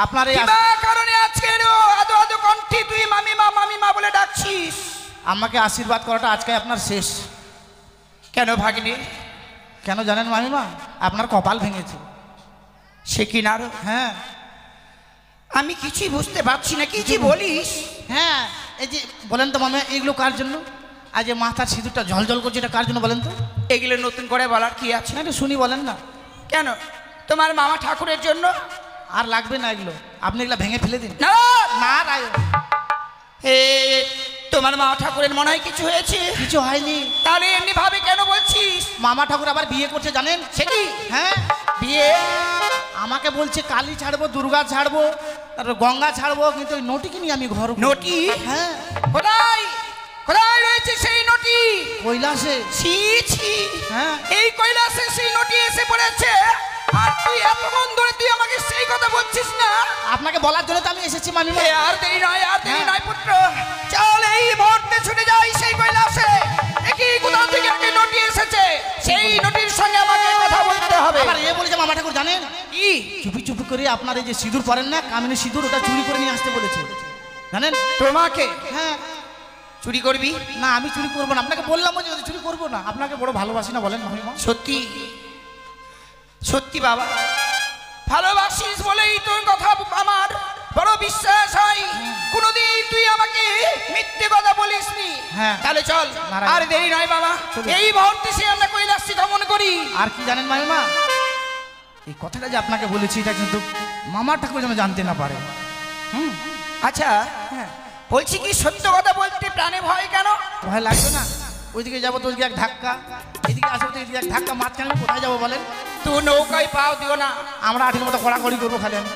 আপনার এই কিবা কারণে আজকে আদো আদো কণ্ঠে তুই মামিমা মামিমা বলে ডাকছিস? আমাকে আশীর্বাদ করাটা আজকে আপনার শেষ। কেন ভাগ্নে? কেন জানেন মামিমা? আপনার কপাল ভেঙেছে। সে কি নারো? হ্যাঁ আমি কিছুই বুঝতে পারছি না, কি যে বলিস। হ্যাঁ এই যে বলেন তো মামা, এইগুলো কার জন্য? আজ যে মাথার সিঁদুরটা ঝলঝল করছে, এটা কার জন্য বলেন তো? এগুলো নতুন করে বলার কি আছে? না, একটু শুনি, বলেন না। কেন? তোমার মামা ঠাকুরের জন্য। আর লাগবে না এগুলো, আপনি এগুলো ভেঙে ফেলে দিন। না না রায়ন, এ তোমার মামা ঠাকুরের মনে হয় কিছু হয়েছে। কিছু হয়নি। তাহলে এমনি ভাবে কেন বলছিস? মামা ঠাকুর আবার বিয়ে করছে জানেন? সে কি? হ্যাঁ বিয়ে? আমাকে বলছে কালী ছাড়বো, দুর্গা ছাড়বো, তারপর গঙ্গা ছাড়বো, কিন্তু ওই নটিকে নিয়ে আমি ঘর। নটি? হ্যাঁ। কোথায় কোথায় রয়েছে সেই নটি? কৈলাসে। ছি ছি, হ্যাঁ। এই কৈলাসে সেই নটি এসে পড়েছে, আর তুই এতক্ষণ ধরে তুই আমাকে সেই কথা বলছিস না? আপনাকে বলার জন্য তো আমি এসেছি মামিমা। এ আর দেরি নয়, আর দেরি হ্যাঁ। নয় পুত্র, চল এই মুহূর্তে ছুটে যাই সেই কৈলাসে। দেখি কোথা থেকে একটা নটি এসেছে, সেই নটির সঙ্গে আমাকে কথা বলতে হবে। আবার এ বলেছে মামা ঠাকুর জানেন, কি? চুপি চুপি করে আপনার এই যে সিঁদুর পরেন না, কামিনী সিঁদুর, ওটা চুরি করে নিয়ে আসতে বলেছে জানেন? তোমাকে? হ্যাঁ। চুরি করবি? না আমি চুরি করবো না, আপনাকে বললাম যে চুরি করবো না, আপনাকে বড় ভালোবাসি না বলেন মামিমা? সত্যি সত্যি বাবা, ভালোবাসিস বলেই তোর কথা আমার বড় বিশ্বাস হয়। কোনদিন তুই আমাকে মিথ্যে কথা বলিসনি। হ্যাঁ। তাহলে চল, নারায়ণ। আর দেরি নয় বাবা, এই মুহূর্তে সে আমরা কৈলাসে গমন করি। আর কি জানেন মামিমা, এই কথাটা যে আপনাকে বলেছি এটা কিন্তু মামা ঠাকুর যেন জানতে না পারে। আচ্ছা, বলছি কি সত্য কথা বলতে প্রাণে ভয় কেন? ভয় লাগবে না? ওইদিকে যাবো তো ওইদিকে এক ধাক্কা, এদিকে আসবো তো এদিকে এক ধাক্কা, মাঝখানে আমি কোথায় যাবো বলেন? তুই নৌকায় পাও দিও না। আমরা আঠির মতো কড়াকড়ি করবো খালি আমি।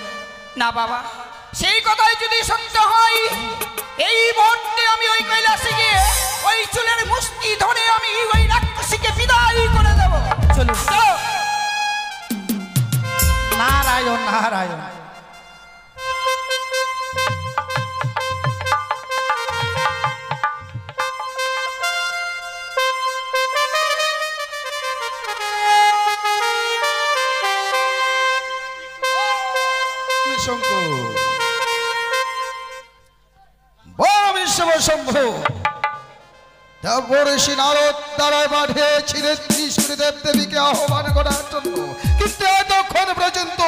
না বাবা, সেই কথাই যদি সত্য হয়, এই মুহূর্তে আমি ওই কৈলাসে গিয়ে ওই চুলের মুষ্টি ধরে আমি ওই রাক্ষসীকে বিদায় করে দেব। চলুন। চলো। নারায়ণ নারায়ণ। শঙ্কর বড় বিশ্বশম্ভু দেবর্ষি নারদ দ্বারায় পাঠিয়েছিলেন ত্রিশূলী দেবদেবীকে আহ্বান করার জন্য, কিন্তু এতক্ষণ পর্যন্ত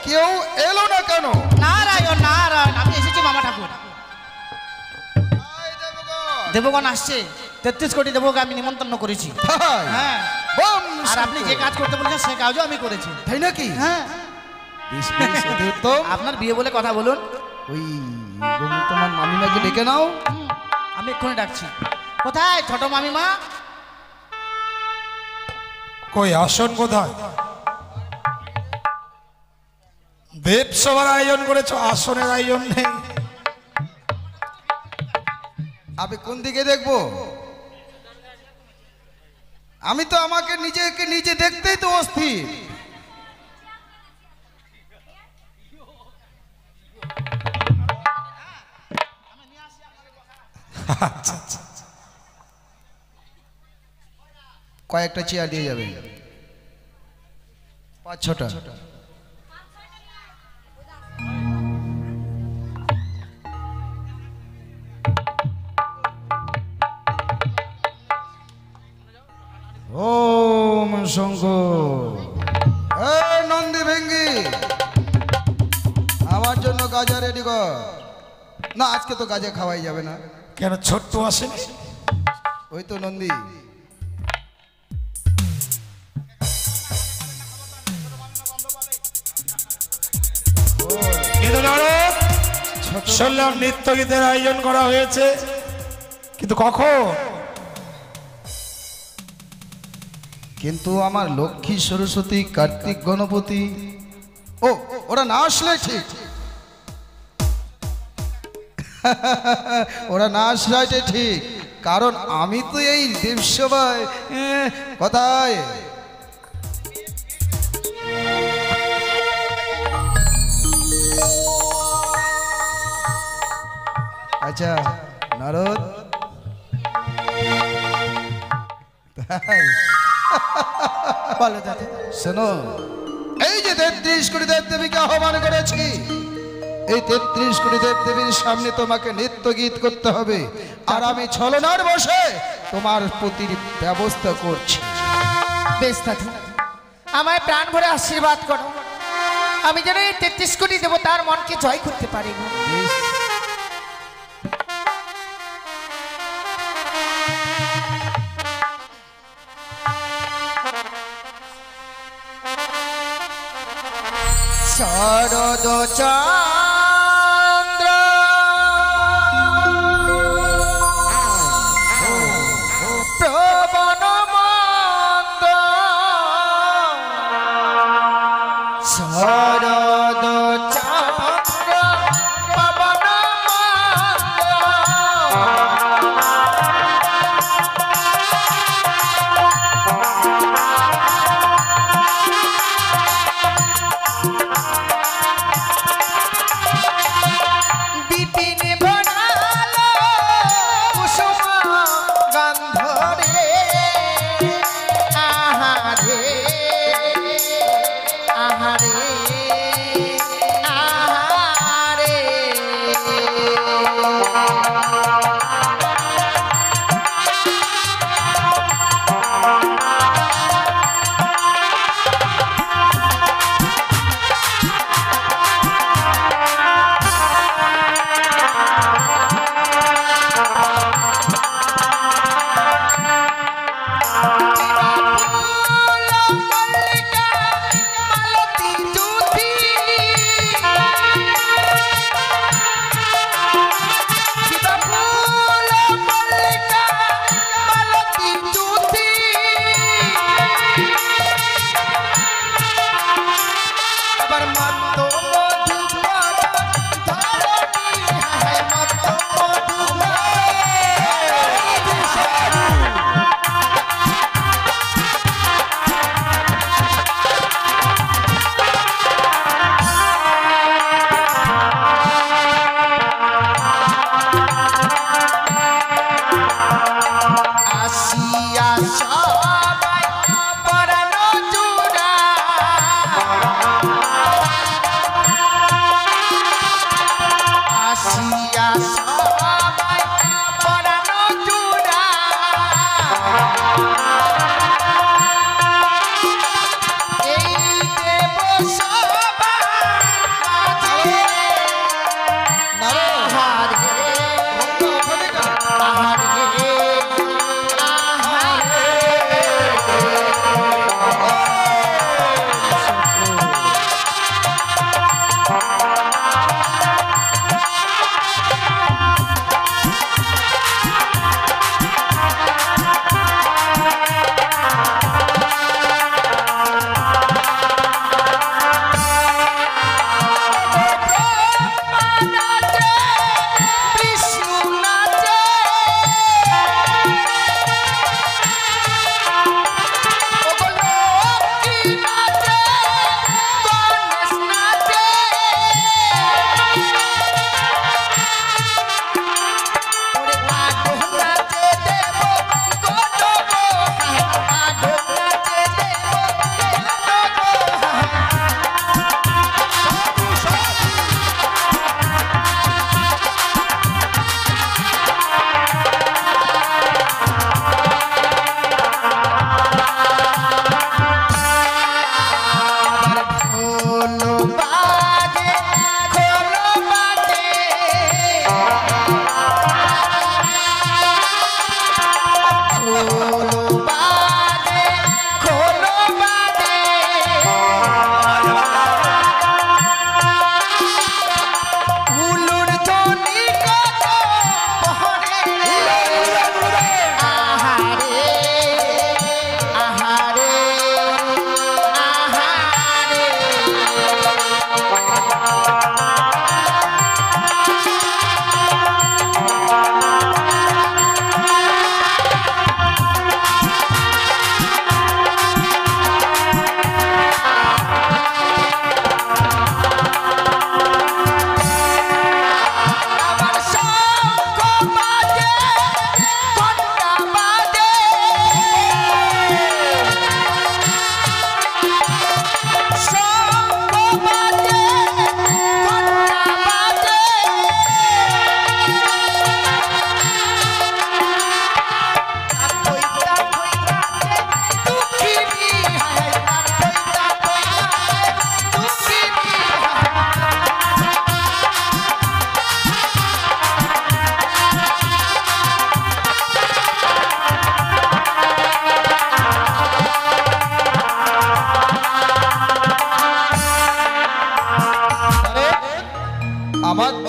কেউ এলো না কেন? নারায়ণ নারায়ণ, আমি এসেছি মামা ঠাকুর। দেবগণ আসছে, 33 কোটি দেবকে আমি নিমন্ত্রণ করেছি। তাই? হ্যাঁ। বম আর আপনি যে কাজ করতে বলেছেন সে কাজও আমি করেছি। তাই নাকি? হ্যাঁ। বেশ, বেশ, অতি উত্তম। আপনার বিয়ে বলে কথা বলুন। ওই তোমার মামিমাকে ডেকে নাও। আমি এক্ষুনি ডাকছি। কোথায় ছোট মামিমা? কই আসন কোথায়? দেব সভার আয়োজন করেছো, আসনের আয়োজন নেই। আমি কোন দিকে দেখবো? আমি তো আমাকে নিজেকে নিজে দেখতেই তো অস্থির। আচ্ছা আচ্ছা, কয়েকটা চেয়ার দিয়ে যাবে, 5-6টা। ওম শঙ্কর। এই নন্দী ভেঙ্গি, আমার জন্য গাজা রেডি কর। না, আজকে তো গাজা খাওয়াই যাবে না। কেন ছোট্ট আসেনি? ওই তো নন্দী। শুনলাম নৃত্য গীতের আয়োজন করা হয়েছে, কিন্তু কখন? কিন্তু আমার লক্ষ্মী সরস্বতী কার্তিক গণপতি ওরা না আসলে ঠিক। ওরা না আসলে ঠিক, কারণ আমি তো এই দেবসভায় কোথায় আচ্ছা নারদ বলো দাদা। শোনো, এই যে 33 কোটি দেবদেবীকে আহ্বান করেছি, এই 33 কোটি দেবদেবীর সামনে তোমাকে নৃত্য গীত করতে হবে, আর আমি ছলনার বসে তোমার প্রতির ব্যবস্থা করছি। বেশ দাদু, আমায় প্রাণ ভরে আশীর্বাদ করো। আমি যেন এই 33 কোটি দেবতার মনকে জয় করতে পারি গো। শরদ চন্দ্র প্রবণ মন্দ শরদ চন্দ্র প্রবণ বিপিন বনালো কুসুম গন্ধ রে আহারে আহারে আহারে মালতী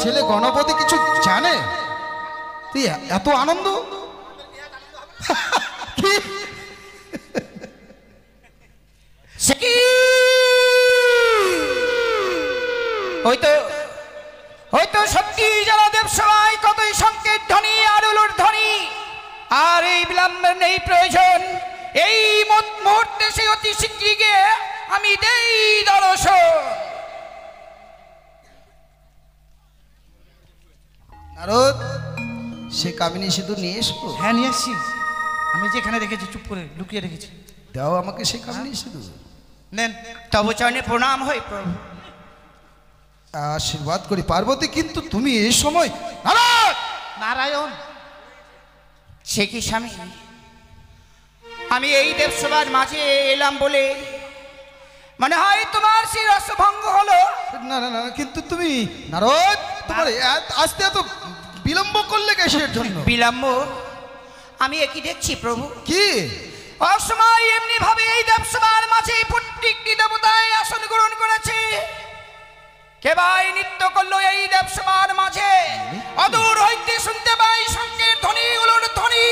ছেলে গণপতি কিছু জানে? তুই এত আনন্দ কি? সে কি? হয়তো সত্যি যারা দেব সবাই কতই সংকেত ধ্বনি আর উলুর ধ্বনি, আর এই বিলম্বের নেই প্রয়োজন। এই মুহূর্তে সে অতি শীঘ্রই গিয়ে আমি দেই দর্শন। নারদ, সে কামিনী সিঁদুর নিয়ে এসো। হ্যাঁ নিয়ে এসছি, আমি যেখানে রেখেছি চুপ করে লুকিয়ে রেখেছি। দাও আমাকে সে কামিনী সিঁদুর। নেন। তব চরণে প্রণাম হই প্রভু। আশীর্বাদ করি পার্বতী, কিন্তু তুমি এই সময় নারদ! নারায়ণ, সে কি স্বামী? আমি এই দেবসভার মাঝে এলাম বলে মনে হয় তোমার সেই রসভঙ্গ হলো। না না না, কিন্তু তুমি নারদ, তোমার আসতে এত বিলম্ব করলে কিসের জন্য? বিলম্ব? আমি একই দেখছি প্রভু। কি? অসময় এমনি ভাবে এই দেবসভার মাঝে প্রত্যেকটি দেবতায় আসন গ্রহণ করেছে। কে ভাই নৃত্য করলো এই দেবসভার মাঝে? অদূর হইতে শুনতে পাই শঙ্কের ধ্বনি, উলুর ধ্বনি,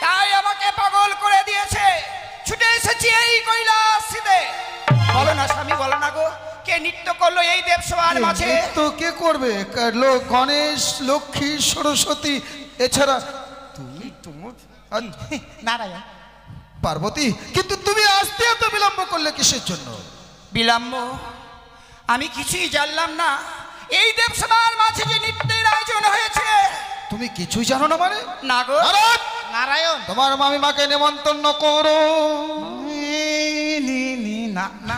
তাই আমাকে পাগল করে দিয়েছে। ছুটে এসেছি এই কৈলাসিতে। বলো না স্বামী, বলো না গো, কে নৃত্য করলো এই দেবসভার মাঝে? তো কে করবে? গণেশ, লক্ষ্মী, সরস্বতী, এছাড়া তুমি নারায়ণ। পার্বতী, কিন্তু তুমি আসতে এত বিলম্ব করলে কিসের জন্য? বিলম্ব? আমি কিছুই জানলাম না এই দেবসভার মাঝে যে নৃত্যের আয়োজন হয়েছে। তুমি কিছুই জানো না মানে? না গো। নারদ, নারায়ণ, তোমার মামিমাকে নিমন্ত্রণ করো। না না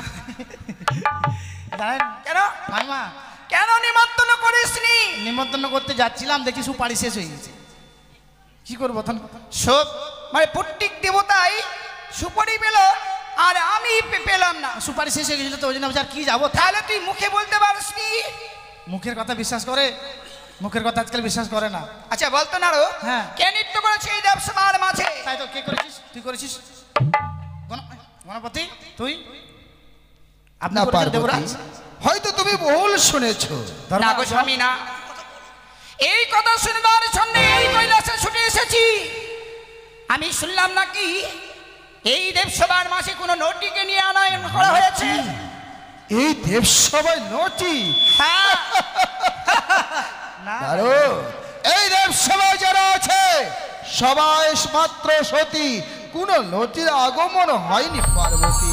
জানেন কেন? মাইমা, কেন নিমন্ত্রণ করিসনি? নিমন্ত্রণ করতে যাচ্ছিলাম, দেখি সুপারি শেষ হয়ে গেছে। কি করবো তখন? সব মানে প্রত্যেক দেবতাই সুপারি পেল আর আমি পেলাম না। সুপারি শেষ হয়ে গেছিল তো ওই জন্য আর কি যাবো। তাহলে তুই মুখে বলতে পারিসনি? মুখের কথা বিশ্বাস করে? মুখের কথা আজকাল বিশ্বাস করে না। আচ্ছা বলতো না রো, হ্যাঁ। কে নৃত্য করেছে এই দেবসভার মাঝে? তাই তো, কে করেছিস? তুই করেছিস? গণপতি, তুই? আপনি না করেছেন পার্বতী, দেবরাজ? হয়তো তুমি ভুল শুনেছো। না গো স্বামী, না। এই কথা শুনবার জন্য এই কৈলাসে ছুটে এসেছি। আমি শুনলাম নাকি এই দেবসভার মাঝে কোনো নটিকে নিয়ে আনয়ন করা হয়েছে। এই দেবসভায় নটি? হ্যাঁ। নারদ, এই দেবসভায় যারা আছে সবাই মাত্র সতী, কোন নটির আগমন হয়নি পার্বতী।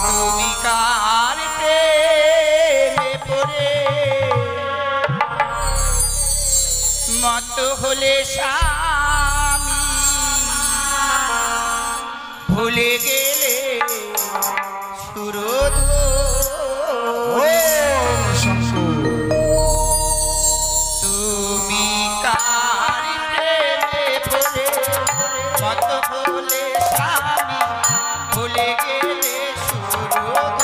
তুমি কার প্রেমে পড়ে মত হলে স্বামী, ভুলে গেলে সুরধ। তুমি কার প্রেমে পড়ে মত হলে স্বামী, ভুলে গেলে সুরধ।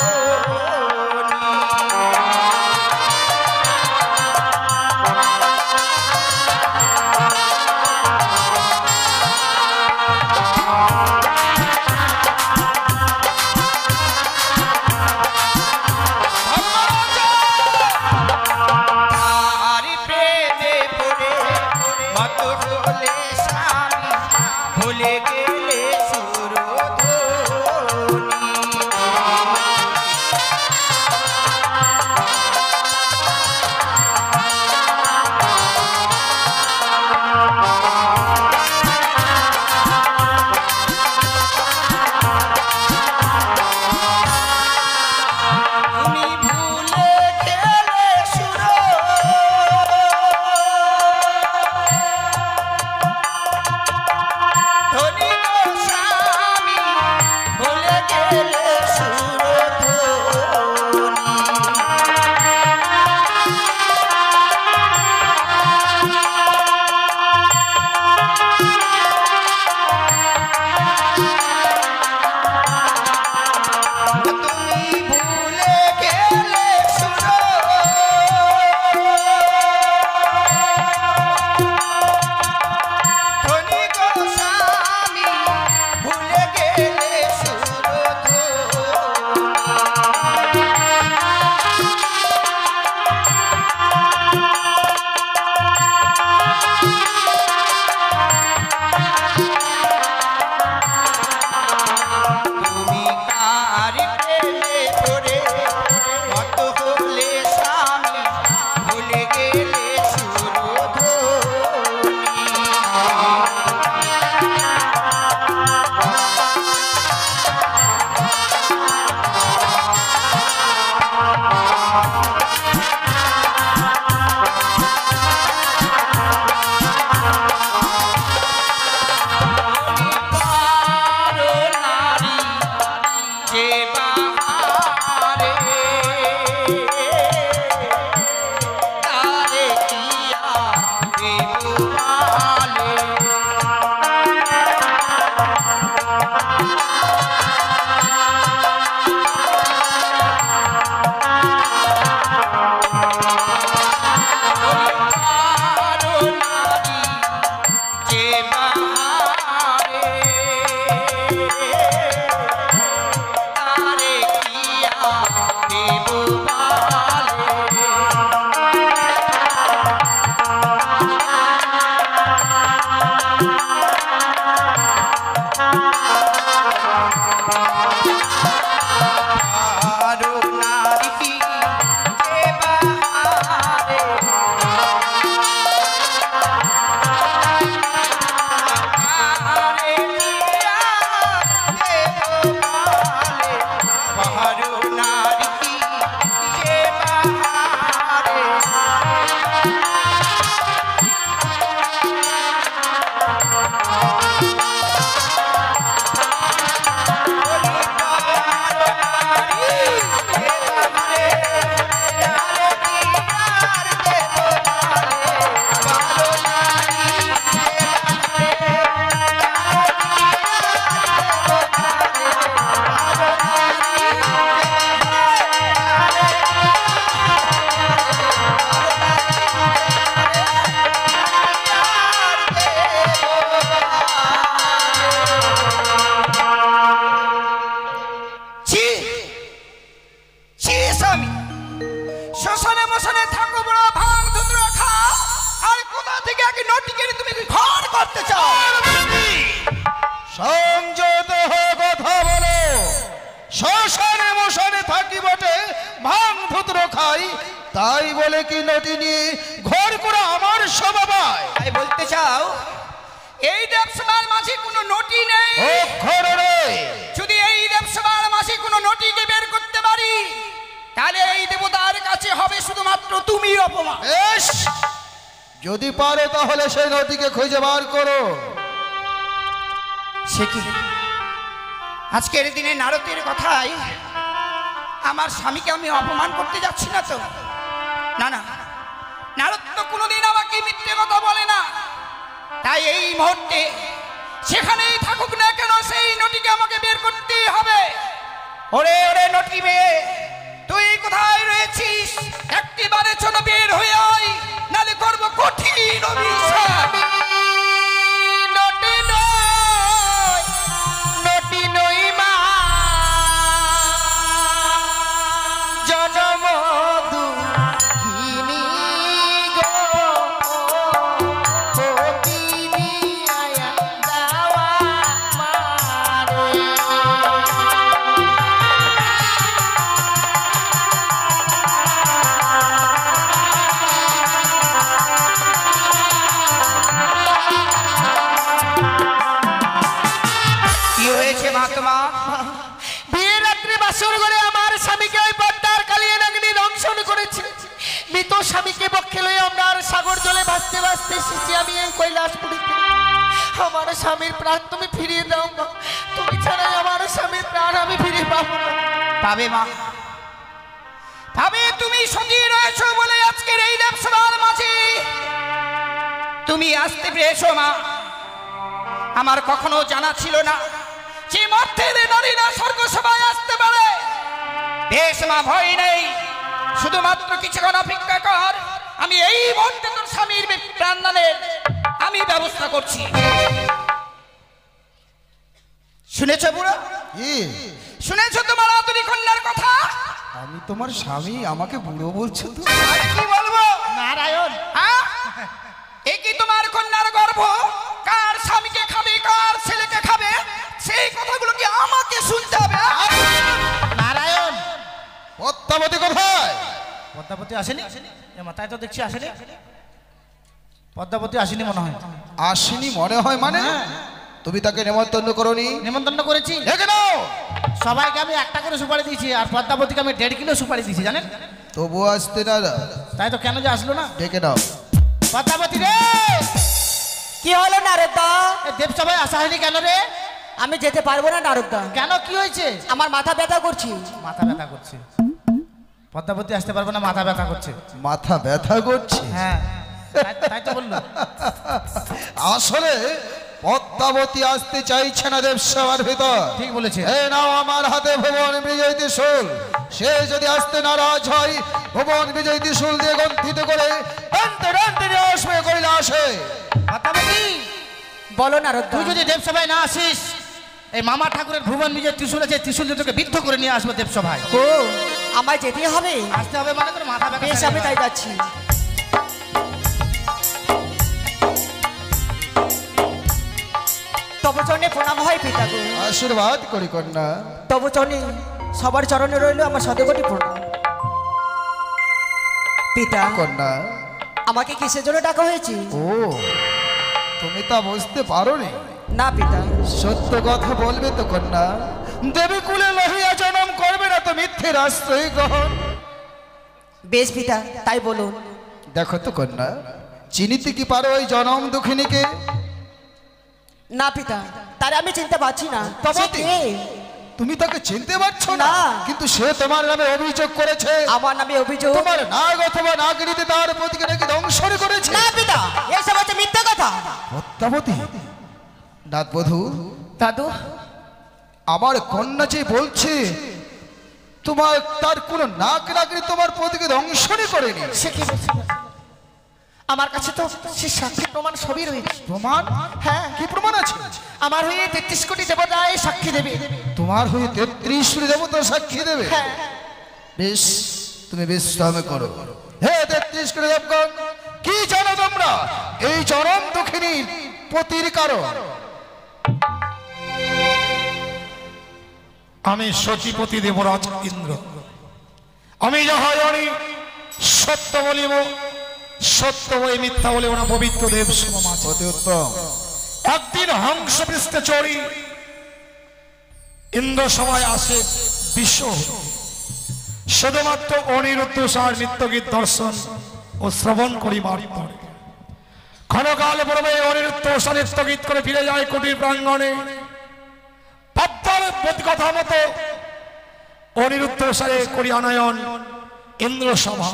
স্বামী শ্মশানে মশানে থাকো বড় ভাঙ ধুতরা খাও আর কোথা থেকে এক নটিকে তুমি ঘর করতে চাও? সংযত হয়ে কথা বলো। শ্মশানে মশানে থাকি বটে, ভাঙ ধুতর খাই, তাই বলে কি নটি নিয়ে ঘর করে আমার স্বভাবায়? তাই বলতে চাও এই দেবসভার মাঝে কোনো নটি নেই? অক্ষর রে, যদি এই দেবসভার মাঝে কোনো নটিকে বের করতে পারি তাহলে এই দেবতার কাছে হবে শুধুমাত্র তুমি অপমান। বেশ, যদি পারো তাহলে সেই নদীকে খুঁজে বার করো। সে কি আজকের দিনে নারদের কথায় আমার স্বামীকে আমি অপমান করতে যাচ্ছি না তো? না না, নারদ তো কোনোদিন আমাকে মিথ্যে কথা বলে না। তাই এই মুহূর্তে সেখানেই থাকুক না কেন সেই নটিকে আমাকে বের করতেই হবে। ওরে ওরে নটি মেয়ে, তুই কোথায় রয়েছিস? একটিবারে ছোট বের হয়ে আয়, নালে করবো কঠিন অভিশাপ। নটি নয়, নটি নই মা, জনম দুঃখিনী গো, পতিনী আয়া দাওয়া মারে। কি হয়েছে মা তোমার? বিয়ের রাত্রে বাসর ঘরে আমার স্বামীকে ওই পদ্মার কালিয়ে নাগিনী দংশন করেছে। মৃত স্বামীকে পক্ষে লয়ে আপনার সাগর জলে ভাসতে ভাসতে এসেছি আমি এই কৈলাসপুরীতে। আমার স্বামীর প্রাণ তুমি ফিরিয়ে দাও মা, তুমি ছাড়াই আমার স্বামীর প্রাণ আমি ফিরে পাবো না। পাবে মা, পাবে। তুমি সঙ্গী রয়েছো বলে আজকের এই দেবসভার মাঝে তুমি আসতে পেরেছো মা। আমার কখনো জানা ছিল না যে মধ্যে নারীরা স্বর্গ সভায় আসতে পারে। বেশ মা, ভয় নেই, শুধুমাত্র কিছুক্ষণ অপেক্ষা কর। আমি এই মুহূর্তে তোর স্বামীর প্রাণদানের আমি ব্যবস্থা করছি। শুনেছ বুড়ো? কি? শুনেছ তোমার আদুরি কন্যার কথা? আমি তোমার স্বামী, আমাকে বুড়ো বলছো তো? আর কি বলবো? নারায়ণ, হ্যাঁ? এ কি তোমার কন্যার গর্ভ? কার স্বামীকে খাবে, কার ছেলেকে খাবে, সেই কথাগুলো কি আমাকে শুনতে হবে? নারায়ণ, পদ্মাবতী কোথায়? পদ্মাবতী আসেনি? এ মাথায় তো দেখছি আসেনি। পদ্মাবতী আসেনি মনে হয়। আসেনি মনে হয় মানে? তুমি তাকে নেমন্তন্ন করনি? নিমন্ত্রণ করেছি, দেখে নাও। সবাইকে আমি একটা করে সুপারি দিয়েছি, আর পদ্মাবতীকে আমি 1.5 কিলো সুপারি দিয়েছি জানেন। তবু আসতে না? তাই তো কেন যে আসলো না? ডেকে নাও। পদ্মাবতী রে, কি হলো নারদা? এ দেবসভায় আসা হয়নি কেন রে? আমি যেতে পারবো না নারদা, কেন, কি হয়েছে? আমার মাথা ব্যথা করছি। মাথা ব্যথা করছে? পদ্মাবতী আসতে পারবে না, মাথা ব্যথা করছে। মাথা ব্যথা করছে? হ্যাঁ, তাই তো বললো। আসলে পদ্মাবতী আসতে চাইছে না দেবসভার ভিতর। ঠিক বলেছে। এই নাও আমার হাতে ভুবন বিজয় ত্রিশূল। সে যদি আসতে নারাজ হয়, ভুবন বিজয় ত্রিশূল দিয়ে গন্থিত করে টানতে টানতে নিয়ে আসবে কৈলাসে। পদ্মাবতী, বলো নারদা। তুই যদি দেবসভায় না আসিস, এই মামা ঠাকুরের ভুবন বিজয় ত্রিশূল আছে, ত্রিশূল দিয়ে তোকে বিদ্ধ করে নিয়ে আসবো দেবসভায়। ও, আমায় যেতে হবে? আসতে হবে মানে তোর মাথা ব্যথা। বেশ, আমি তাই যাচ্ছি। তবু চরণে প্রণাম হয় পিতা গো। আশীর্বাদ করি কন্যা। তবু চরণে, সবার চরণে রইল আমার শতকোটি প্রণাম। পিতা, কন্যা, আমাকে কিসের জন্য ডাকা হয়েছে? ও তুমি তা বুঝতে পারোনি? না পিতা। সত্য কথা বলবে তো কন্যা? দেবী কুলে লহিয়া জন্ম করবে না তো মিথ্যের আশ্রয় গ্রহণ? বেশ পিতা, তাই বলুন। দেখো তো কন্যা, চিনিতে কি পারো ওই জনম দুঃখিনীকে? না পিতা, তারে আমি চিনতে পারছি না। তবে সে কে? তুমি তাকে চিনতে পারছো না? না। কিন্তু সে তোমার নামে অভিযোগ করেছে। আমার নামে অভিযোগ? তোমার নাগ অথবা নাগরিতে তার প্রতিকে নাকি দংশন করেছে। না পিতা, এসব হচ্ছে মিথ্যা কথা। পদ্মাবতী, নাথবধূ, দাদু, আমার কন্যা যে বলছে তোমার তার কোনো নাক নাগরি তোমার প্রতিকে দংশনই করেনি। সে কি বলছে? আমার কাছে তো সে সাক্ষী প্রমাণ সবই রয়েছে। প্রমাণ? হ্যাঁ, কি প্রমাণ আছে? আমার হয়ে 33 কোটি দেবতায় সাক্ষী দেবে। তোমার হয়ে 33 দেবতা সাক্ষী দেবে? হ্যাঁ। বেশ, তুমি বিশ্রাম করো। হে 33 কোটি দেবগণ, কি জানো তোমরা এই চরম দুঃখিনীর পতির কারণ? আমি সচিপতি দেবরাজ ইন্দ্র। আমি যাহা জানি সত্য বলিব, সত্য বই মিথ্যা বলিব না। পবিত্র দেব সমাজ অতি উত্তম। একদিন হংস পৃষ্ঠে চড়ি ইন্দ্র সভায় আসে বিশ্ব, শুধুমাত্র অনিরুদ্ধ সার নিত্যগীত দর্শন ও শ্রবণ করিবার পরে ক্ষণকাল পূর্বে অনিরুদ্ধ সার নিত্যগীত করে ফিরে যায় কুটির প্রাঙ্গণে। পদ্মার কথা মতো অনিরুদ্ধ সারে করি আনয়ন ইন্দ্র সভা।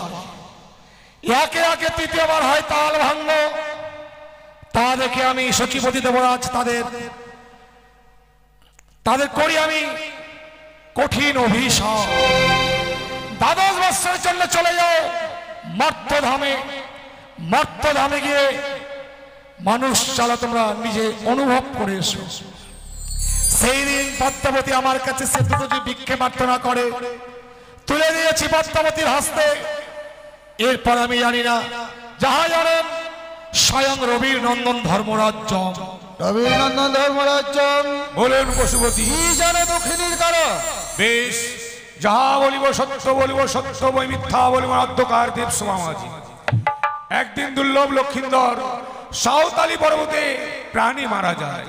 একে একে তৃতীয়বার হয় তাল ভাঙ্গ। তা দেখে আমি সচিপতি দেবরাজ তাদের করি আমি কঠিন অভিশাপ। 12 বৎসরের জন্য চলে যাও মর্তধামে। মর্তধামে গিয়ে মানুষ চালা তোমরা নিজে অনুভব করে এসো। সেই দিন পদ্মাবতী আমার কাছে সে দুটো যে ভিক্ষে প্রার্থনা করে তুলে দিয়েছি পদ্মাবতীর হস্তে। এরপর আমি জানি না, যাহা জানেন স্বয়ং রবির নন্দন ধর্মরাজ্য। রবিনন্দন ধর্মরাজ্য বলেন পশুপতি, কি জানো দুঃখিনীর কারণ? বেশ, যাহা বলিব সত্য বলিব, সত্য বই মিথ্যা বলিব। অধ্যকার দেব সমাজি একদিন দুর্লভ লক্ষিন্দর সাঁওতালি পর্বতে প্রাণী মারা যায়।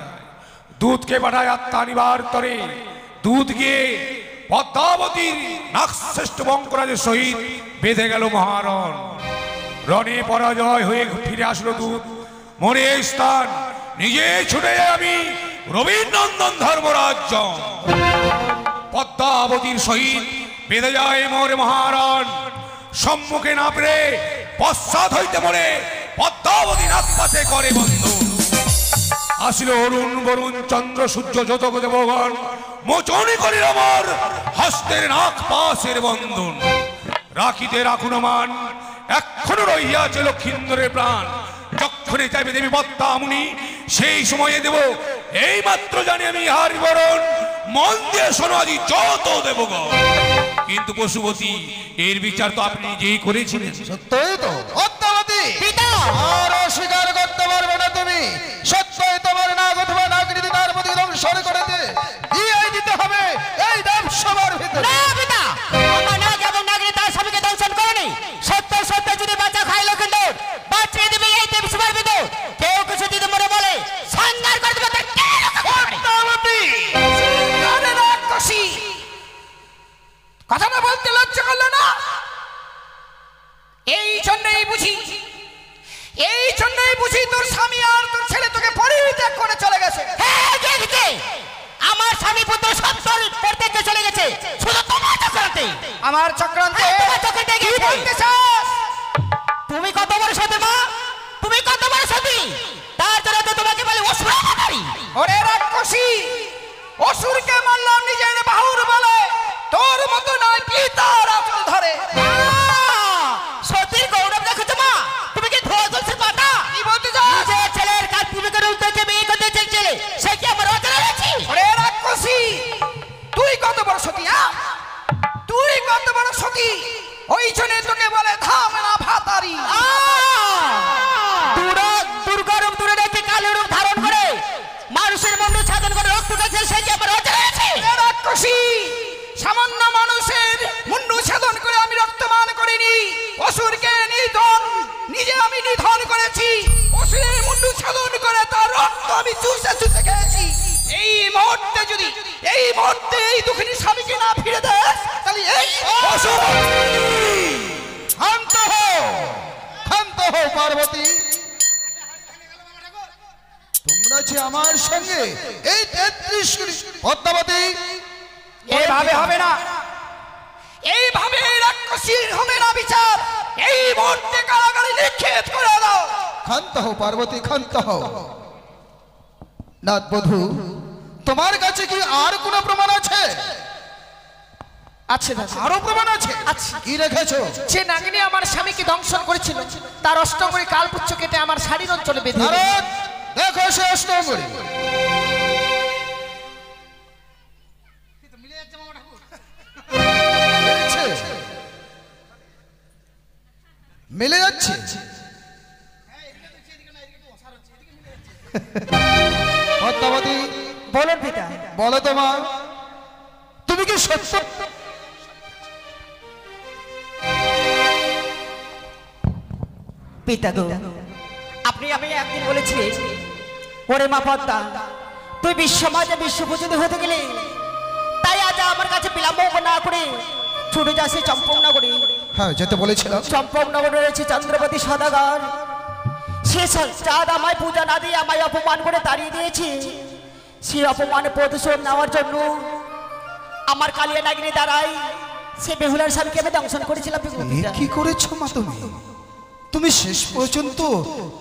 দুধকে পাঠায় আত্মা নিবার তরে। দুধ গিয়ে পদ্মাবতীর নাগশ্রেষ্ঠ বঙ্করাজের সহিত বেঁধে গেল মহারণ। রণে পরাজয় হয়ে ফিরে আসলো দুধ। মনে এই স্থান নিজে ছুটে যাই আমি রবীন্দ্রনন্দন ধর্মরাজ্য। পদ্মাবতীর সহিত বেঁধে যায় মোর মহারণ। সম্মুখে না পেরে পশ্চাৎ হইতে মরে পদ্মাবতী নাগপাশে করে বন্ধু। আসিল অরুণ বরুণ চন্দ্র সূর্য যতক দেবগণ। মোচনে করিল মোর হস্তের নাক পাশের বন্ধন। রাখিতে রাখুন মান, এখনো রহিয়াছে লক্ষিন্দরের প্রাণ। যখনই চাইবে দেবী পদ্মামুনি সেই সময়ে দেব এই মাত্র জানি আমি ইহার বিবরণ। মন দিয়ে শোনো আজি যত দেবগণ। কিন্তু পশুপতি, এর বিচার তো আপনি নিজেই করেছিলেন। সত্যই তো পদ্মাবতী, আর অস্বীকার করতে পারবে না তুমি। সত্যই তোমার নাগ অথবা নাগরীতি তার প্রতি ধ্বংসন করে দিয়ে দিতে হবে এই দেব সভার ভিতরে। না পিতা, আমার নাগ এবং নাগরী তার স্বামীকে দংশন করেনি। সত্য সত্য যদি বাঁচা খাই লক্ষিন্দর, বাঁচিয়ে দেবে এই দেব সভার ভিতর। কেউ কিছু যদি মনে বলে সংহার করে দেবে। পদ্মাবতী, আরে রাক্ষসী, কথাটা বলতে লজ্জা করলো না? এই জন্যই বুঝি তোর স্বামী আর তোর ছেলে তোকে পরিত্যাগ করে চলে গেছে। হ্যাঁ, দেখতে আমার স্বামী পুত্র সত্তর প্রত্যেককে চলে গেছে শুধু তোমার চক্রান্তে। আমার চক্রান্তে? তোমার চক্রান্তে কি গেছে। বলতে চাস? তুমি কত বড় সতী মা, তুমি কত বড় সতী, তার জন্য তো তোমাকে বলে অসুর মারি। ওরে রাক্ষসী, অসুরকে মারলাম নিজের বাহুর বলে, তোর মতো নয় পিতার আঁচল ধরে। সতীর গৌরব দেখো মা, তুমি কি ধোয়া তুলসীর পাতা? কি বলতে চাস? নিজের ছেলের কাজ তুমি করে উল্টোকে বিয়ে করতে চেয়েছিলে, সে কি আমার অজানা রয়েছে? ওরে রাক্ষসী, তুই কত বড় সতী? তুই কত বড় সতী? ওই জন্য তোকে বলে ধামনা ভাতারি। দুর্গা রূপ দূরে রেখে কালো রূপ ধারণ করে মানুষের মন সাধন করে রক্ত গেছে, সে কি আমার অজানা রয়েছে? রাক্ষসী, সামান্য মানুষের মুন্ডু ছেদন করে আমি রক্তমান করিনি। অসুরকে নিজে আমি নিধন করেছি। অসুরের মুন্ডু ছেদন করে তার রক্ত আমি চুষে চুষে খেয়েছি। এই মুহূর্তে এই দুঃখিনী স্বামীকে না ফিরে দেয় তাহলে এই শান্ত হও পার্বতী। তোমরা যে আমার সঙ্গে এই 33 কোটি পদ্মাবতী, এইভাবে হবে না। এইভাবে রাক্ষসীর হবে না বিচার। এই মুহূর্তে কারাগারে নিক্ষেপ করে দাও। ক্ষান্ত হও পার্বতী, ক্ষান্ত হও। নাথ বধূ, তোমার কাছে কি আর কোনো প্রমাণ আছে? আছে দাদা, আরো প্রমাণ আছে? আছে। কি রেখেছো? যে নাগিনী আমার স্বামীকে দংশন করেছিল, তার অষ্টমরী কালপুচ্ছ কেটে আমার শাড়ির অঞ্চলে বেঁধে দিল। নারদ, দেখো সে অষ্টমরী। মিলে যাচ্ছে। পদ্মাবতী বলুন পিতা। বলো তো মা, তুমি কি সত্য পিতা গো, আপনি আমি একদিন বলেছিলেন, ওরে মা পদ্মা, তুই বিশ্বমাজে বিশ্বপূজিত হতে গেলে তাই আজ আমার কাছে বিলম্ব না করে ছুটে যাচ্ছে চম্পকনগরে। হ্যাঁ, যেতে বলেছিলাম। চম্পকনগরে রয়েছে চন্দ্রপতি সদাগর। সে চাঁদ আমায় পূজা না দিয়ে আমায় অপমান করে তাড়িয়ে দিয়েছে। সে অপমানে প্রতিশোধ নেওয়ার জন্য আমার কালিয়া নাগিনী দ্বারাই সে বেহুলার স্বামীকে আমি দংশন করেছিলাম। কি করেছো মা তুমি? তুমি শেষ পর্যন্ত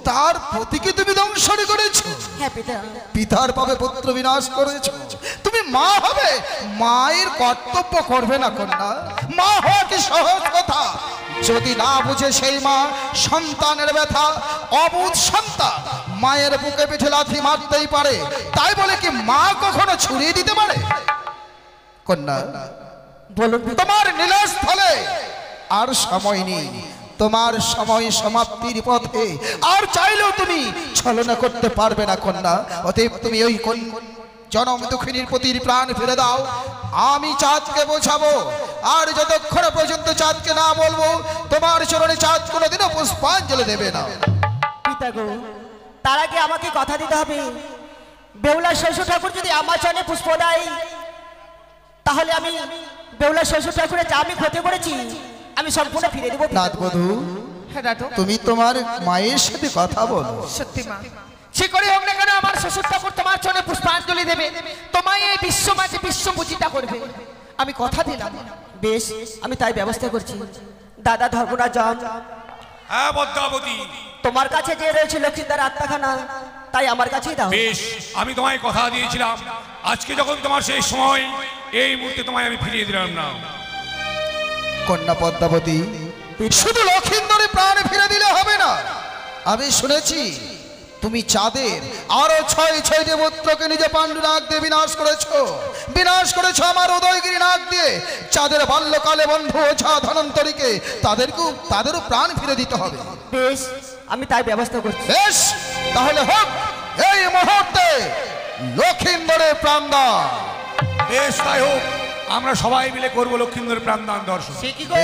তার প্রতিকে তুমি ধ্বংসন করেছো। হ্যাঁ পিতা। পিতার পাবে পুত্র বিনাশ করেছো। তুমি মা হবে, মায়ের কর্তব্য করবে না কন্যা? মা হওয়া কি সহজ কথা? যদি না বুঝে সেই মা সন্তানের ব্যথা, অবুঝ সন্তান মায়ের বুকে পিঠে লাথি মারতেই পারে, তাই বলে কি মা কখনো ছুড়িয়ে দিতে পারে? কন্যা, বলুন তোমার নীলাস্থলে আর সময় নেই। তোমার সময় সমাপ্তির পথে, আর চাইলেও তুমি ছলনা করতে পারবে না কন্যা। অতএব তুমি ওই জনম দুঃখিনীর পতির প্রাণ ফিরে দাও। আমি চাঁদকে বোঝাবো, আর যতক্ষণ পর্যন্ত চাঁদকে না বলবো, তোমার চরণে চাঁদ কোনোদিনও পুষ্পাঞ্জলি দেবে না। পিতা গো, তার আগে আমাকে কথা দিতে হবে, বেহুলার শ্বশুর ঠাকুর যদি আমার চরণে পুষ্প দেয়, তাহলে আমি বেহুলার শ্বশুর ঠাকুরের যা আমি ক্ষতি করেছি আমি সম্পূর্ণ ফিরে দেবো। নাথবধূ, হ্যাঁ দাদু। তুমি তোমার মায়ের সাথে কথা বলো। সত্যি মা, সে করে হোক না কেন আমার শ্বশুর ঠাকুর তোমার চরণে পুষ্পাঞ্জলি দেবে, তোমায় এই বিশ্ব মাঝে বিশ্ব পূজিতা করবে, আমি কথা দিলাম। বেশ, আমি তাই ব্যবস্থা করছি। দাদা ধর্মরাজন, হ্যাঁ পদ্মাবতী, তোমার কাছে যে রয়েছে লক্ষ্মীদার আত্মাখানা, তাই আমার কাছেই দাও। বেশ, আমি তোমায় কথা দিয়েছিলাম, আজকে যখন তোমার সেই সময়, এই মুহূর্তে তোমায় আমি ফিরিয়ে দিলাম না। কন্যা পদ্মাবতী, শুধু লক্ষিন্দরে প্রাণ ফিরে দিলে হবে না। আমি শুনেছি তুমি চাঁদের আরো 6 দেবত্রকে নিজে পাণ্ডুনাগ দিয়ে বিনাশ করেছো আমার উদয়গিরি নাগ দিয়ে। চাঁদের বাল্যকালে বন্ধু ওঝা ধনন্তরীকে তাদেরও প্রাণ ফিরে দিতে হবে। বেশ, আমি তাই ব্যবস্থা করছি। বেশ, তাহলে হোক এই মুহূর্তে লক্ষিন্দরের প্রাণদান। বেশ, তাই হোক, আমরা সবাই মিলে করবো লক্ষিন্দরের প্রাণদান দর্শন। সে কি গো,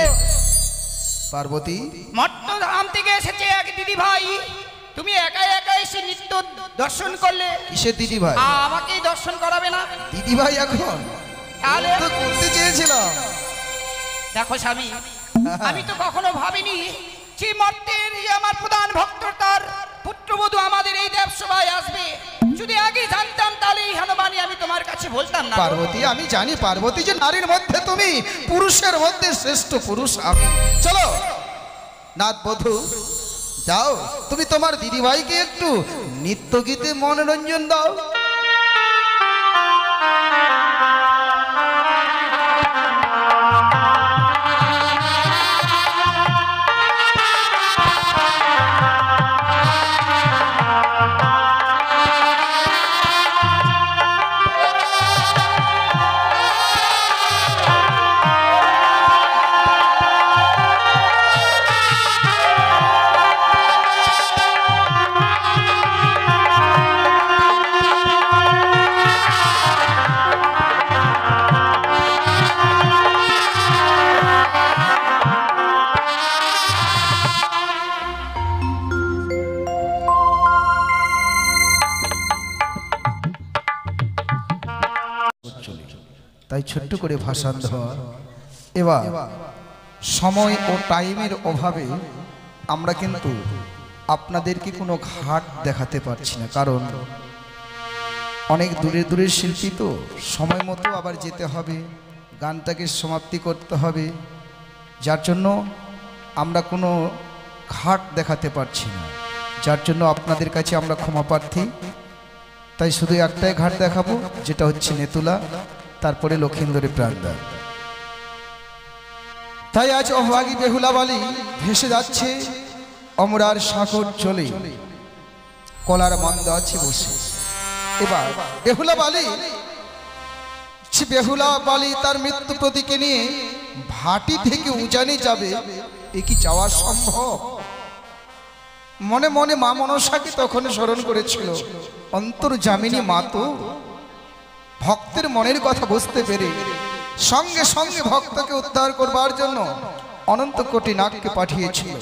পার্বতী, মট্টধাম থেকে এসেছে এক দিদি ভাই, তুমি একা একা এসে নিত্য দর্শন করলে, কিসের দিদি ভাই? আমাকেই দর্শন করাবে না? দিদি ভাই এখন তাহলে তো করতে চেয়েছিলাম। দেখো স্বামী, আমি তো কখনো ভাবিনি যে মর্তের যে আমার প্রধান ভক্ত তার পুত্রবধূ আমাদের এই দেবসভায় আসবে। যদি আগে জানতাম তাহলে এই হনুমানি আমি তোমার কাছে বলতাম না। পার্বতী, আমি জানি পার্বতী যে নারীর মধ্যে তুমি, পুরুষের মধ্যে শ্রেষ্ঠ পুরুষ আমি। চলো নাথবধূ, যাও তুমি তোমার দিদিভাইকে একটু নৃত্য গীতে মনোরঞ্জন দাও। তাই ছোট্ট করে ভাষণ দেওয়া। এবার সময় ও টাইমের অভাবে আমরা কিন্তু আপনাদেরকে কোনো ঘাট দেখাতে পারছি না, কারণ অনেক দূরের শিল্পী তো, সময় মতো আবার যেতে হবে, গানটাকে সমাপ্তি করতে হবে, যার জন্য আমরা কোনো ঘাট দেখাতে পারছি না, যার জন্য আপনাদের কাছে আমরা ক্ষমা প্রার্থী। তাই শুধু একটাই ঘাট দেখাবো, যেটা হচ্ছে নেতুলা, তারপরে লক্ষিন্দরের প্রাণদান। তাই আজ অভাগী বেহুলা বালি ভেসে যাচ্ছে অমরার সাগর চলে, কলার মন্দ আছে বসে। এবার বেহুলা বালি তার মৃত্যু প্রতীকে নিয়ে ভাটি থেকে উজানে যাবে, এ কি যাওয়া সম্ভব? মনে মনে মা মনসাকে তখন স্মরণ করেছিল। অন্তর্যামিনী মা তো ভক্তের মনের কথা বুঝতে পেরে সঙ্গে সঙ্গে ভক্তকে উদ্ধার করবার জন্য অনন্ত কোটি নাগকে পাঠিয়েছিল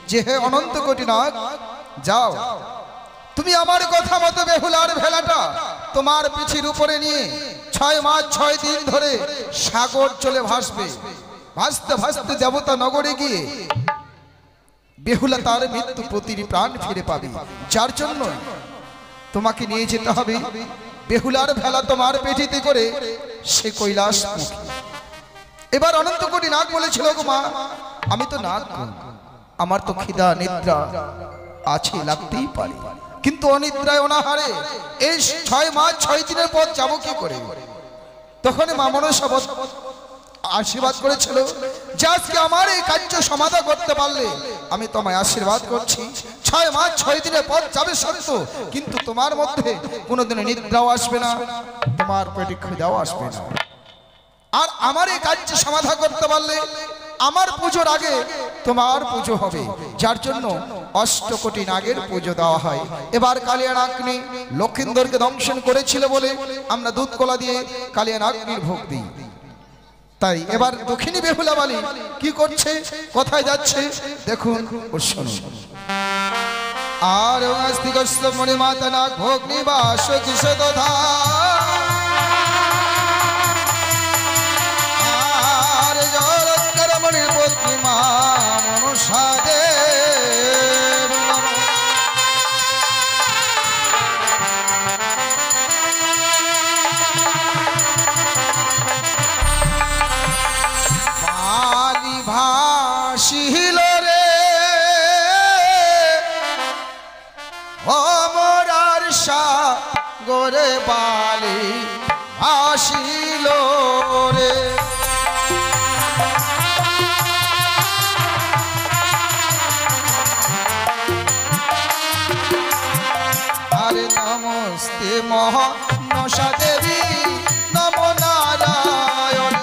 যে হে অনন্ত কোটি নাগ, যাও তুমি আমার কথা মতো বেহুলার ভেলাটা তোমার পিঠির উপরে নিয়ে 6 মাস 6 দিন ধরে সাগর চলে ভাসবে। ভাসতে ভাসতে দেবতা নগরে গিয়ে বেহুলা তার মৃত্যু প্রতিটি প্রাণ ফিরে পাবে। যার জন্য তোমাকে নিয়ে যেতে হবে বেহুলার ভেলা তোমার পেটিতে করে সে কৈলাস মুখী। এবার অনন্ত কোটি নাগ বলেছিল, গো মা আমি তো নাগ, আমার তো খিদা নিদ্রা আছে, লাগতেই পারে, কিন্তু অনিদ্রায় অনাহারে এই 6 মাস 6 দিনের পর যাবো কি করে? তখন মা মনসা আশীর্বাদ করেছিল যে আজকে আমার এই কার্য সমাধা করতে পারলে আমি তোমায় আশীর্বাদ করছি 6 মাস 6 দিনের পর যাবে সত্য, কিন্তু তোমার মধ্যে কোনোদিন নিদ্রাও আসবে না, তোমার পেটে খিদাও আসবে না। আর আমার এই কার্য সমাধা করতে পারলে আমার পুজোর আগে তোমার পুজো হবে। যার জন্য 8 কোটি নাগের পুজো দেওয়া হয়। এবার কালিয়ানাগ্নি লক্ষিন্দরকে দংশন করেছিল বলে আমরা দুধ কলা দিয়ে কালিয়ানাগ্নির ভোগ দিই। তাই এবার দক্ষিণী বেহুলা বালি কি করছে, কোথায় যাচ্ছে দেখুন ও শুনুন। আর অস্তিগস্ত মণি মাতা নাগ ভোগ নিবাস কিশোর দধা, আর জগৎকর মণির পত্নী মা মনসা দেব। বালি ভাসিল রে অমরার সাগরে, বালি ভাসিল রে। আরে নমস্তে মনসা দেবী, নমো নারায়ণ।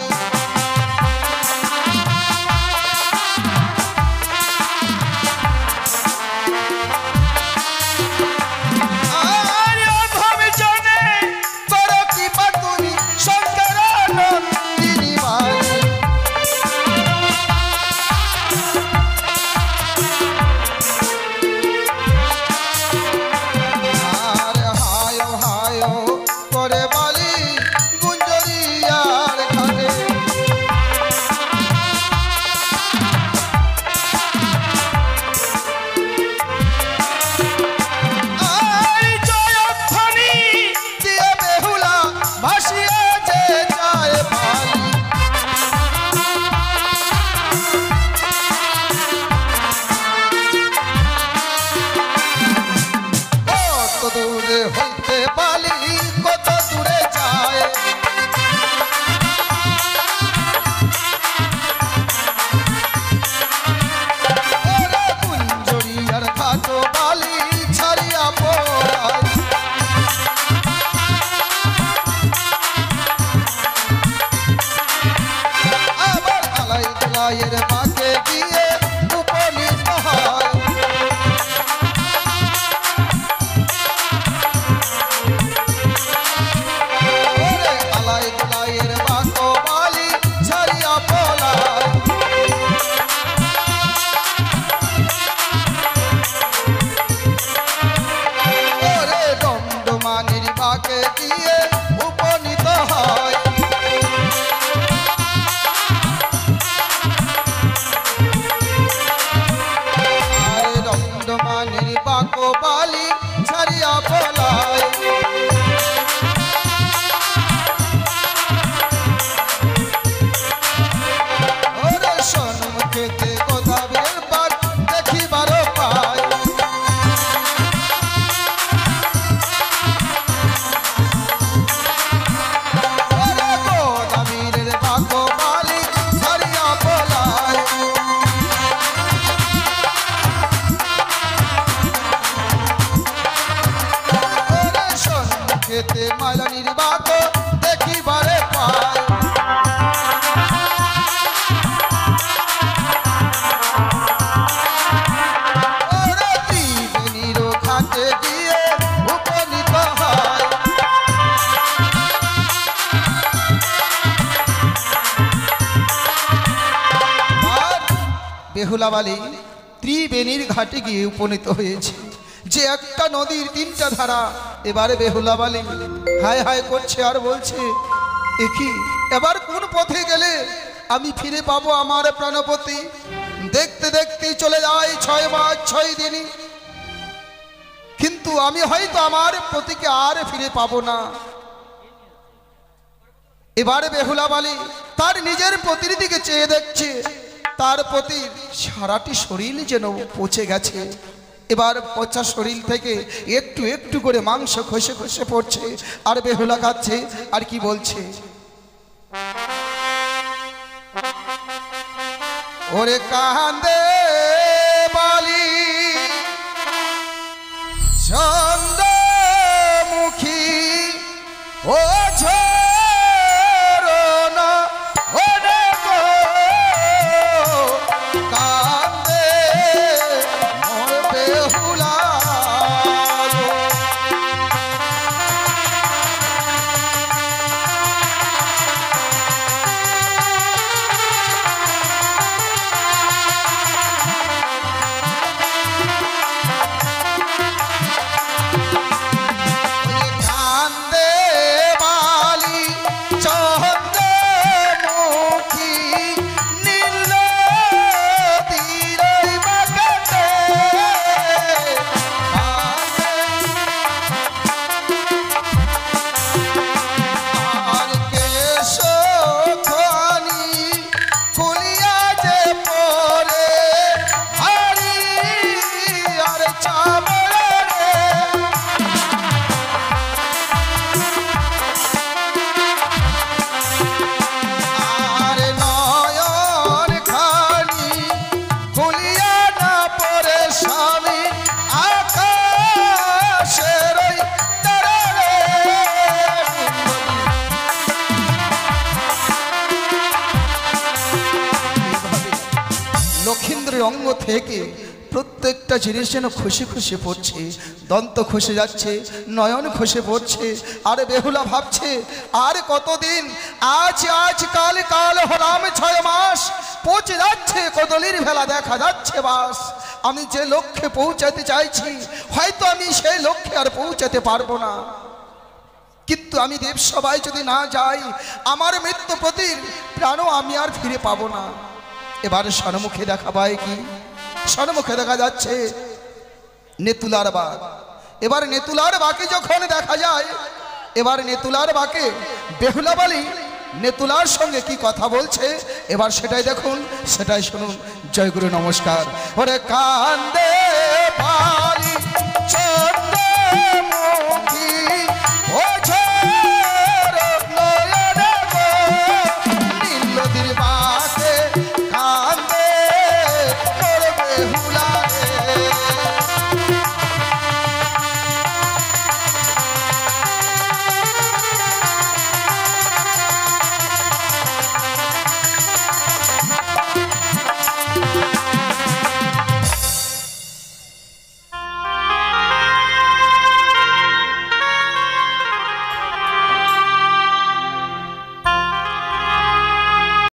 বেহুলাবালি ত্রিবেণীর ঘাটে গিয়ে উপনীত হয়েছে। যে একটা নদীর তিনটা ধারা, এবারে বেহুলাবালি হায় হায় করছে আর বলছে, একি এবার কোন পথে গেলে আমি ফিরে পাবো আমার প্রাণপতি? দেখতে দেখতেই চলে যায় 6 মাস 6 দিন, কিন্তু আমি হয়তো আমার পতিকে আর ফিরে পাবো না। এবারে বেহুলাবালি তার নিজের পতির দিকে চেয়ে দেখছে, তার পতির সারাটি শরীর যেন পচে গেছে। এবার পচা শরীর থেকে একটু একটু করে মাংস খসে খসে পড়ছে, আর বেহুলা খাচ্ছে আর কি বলছে, ওরে কান্দে বালি চন্দ্রমুখী ও ঝরনা ওরে গো কান্দে মোর বেহুলা গো। কান্দে বালি চন্দ্রমুখী নীল তীরে বাগাতে আর কেশ খানি খুলিয়া যে পরে হারি আর চামড়ে আর নয়ন খানি খুলিয়া না পরে স্বামী আকাশের ওই তারারে। লক্ষীন্দ্রের অঙ্গ থেকে প্রত্যেকটা জিনিস যেন খুশি খুশি পড়ছে, দন্ত খসে যাচ্ছে, নয়ন খসে পড়ছে। আর বেহুলা ভাবছে, আর কতদিন, আজ আজ কাল কাল হলাম 6 মাস, পৌঁছে যাচ্ছে কদলির ভেলা দেখা যাচ্ছে বাস। আমি যে লক্ষ্যে পৌঁছাতে চাইছি হয়তো আমি সেই লক্ষ্যে আর পৌঁছাতে পারবো না, কিন্তু আমি দেবসভায় যদি না যাই আমার মৃত্যুপতির প্রাণও আমি আর ফিরে পাবো না। এবারে সন্মুখে দেখা পায় কি? সন্মুখে দেখা যাচ্ছে নেতুলার বাগ। এবার নেতুলার বাকে যখন দেখা যায়, এবার নেতুলার বাকে বেহুলাবালি নেতুলার সঙ্গে কি কথা বলছে, এবার সেটাই দেখুন, সেটাই শুনুন। জয় গুরু, নমস্কার। ওরে কান্দে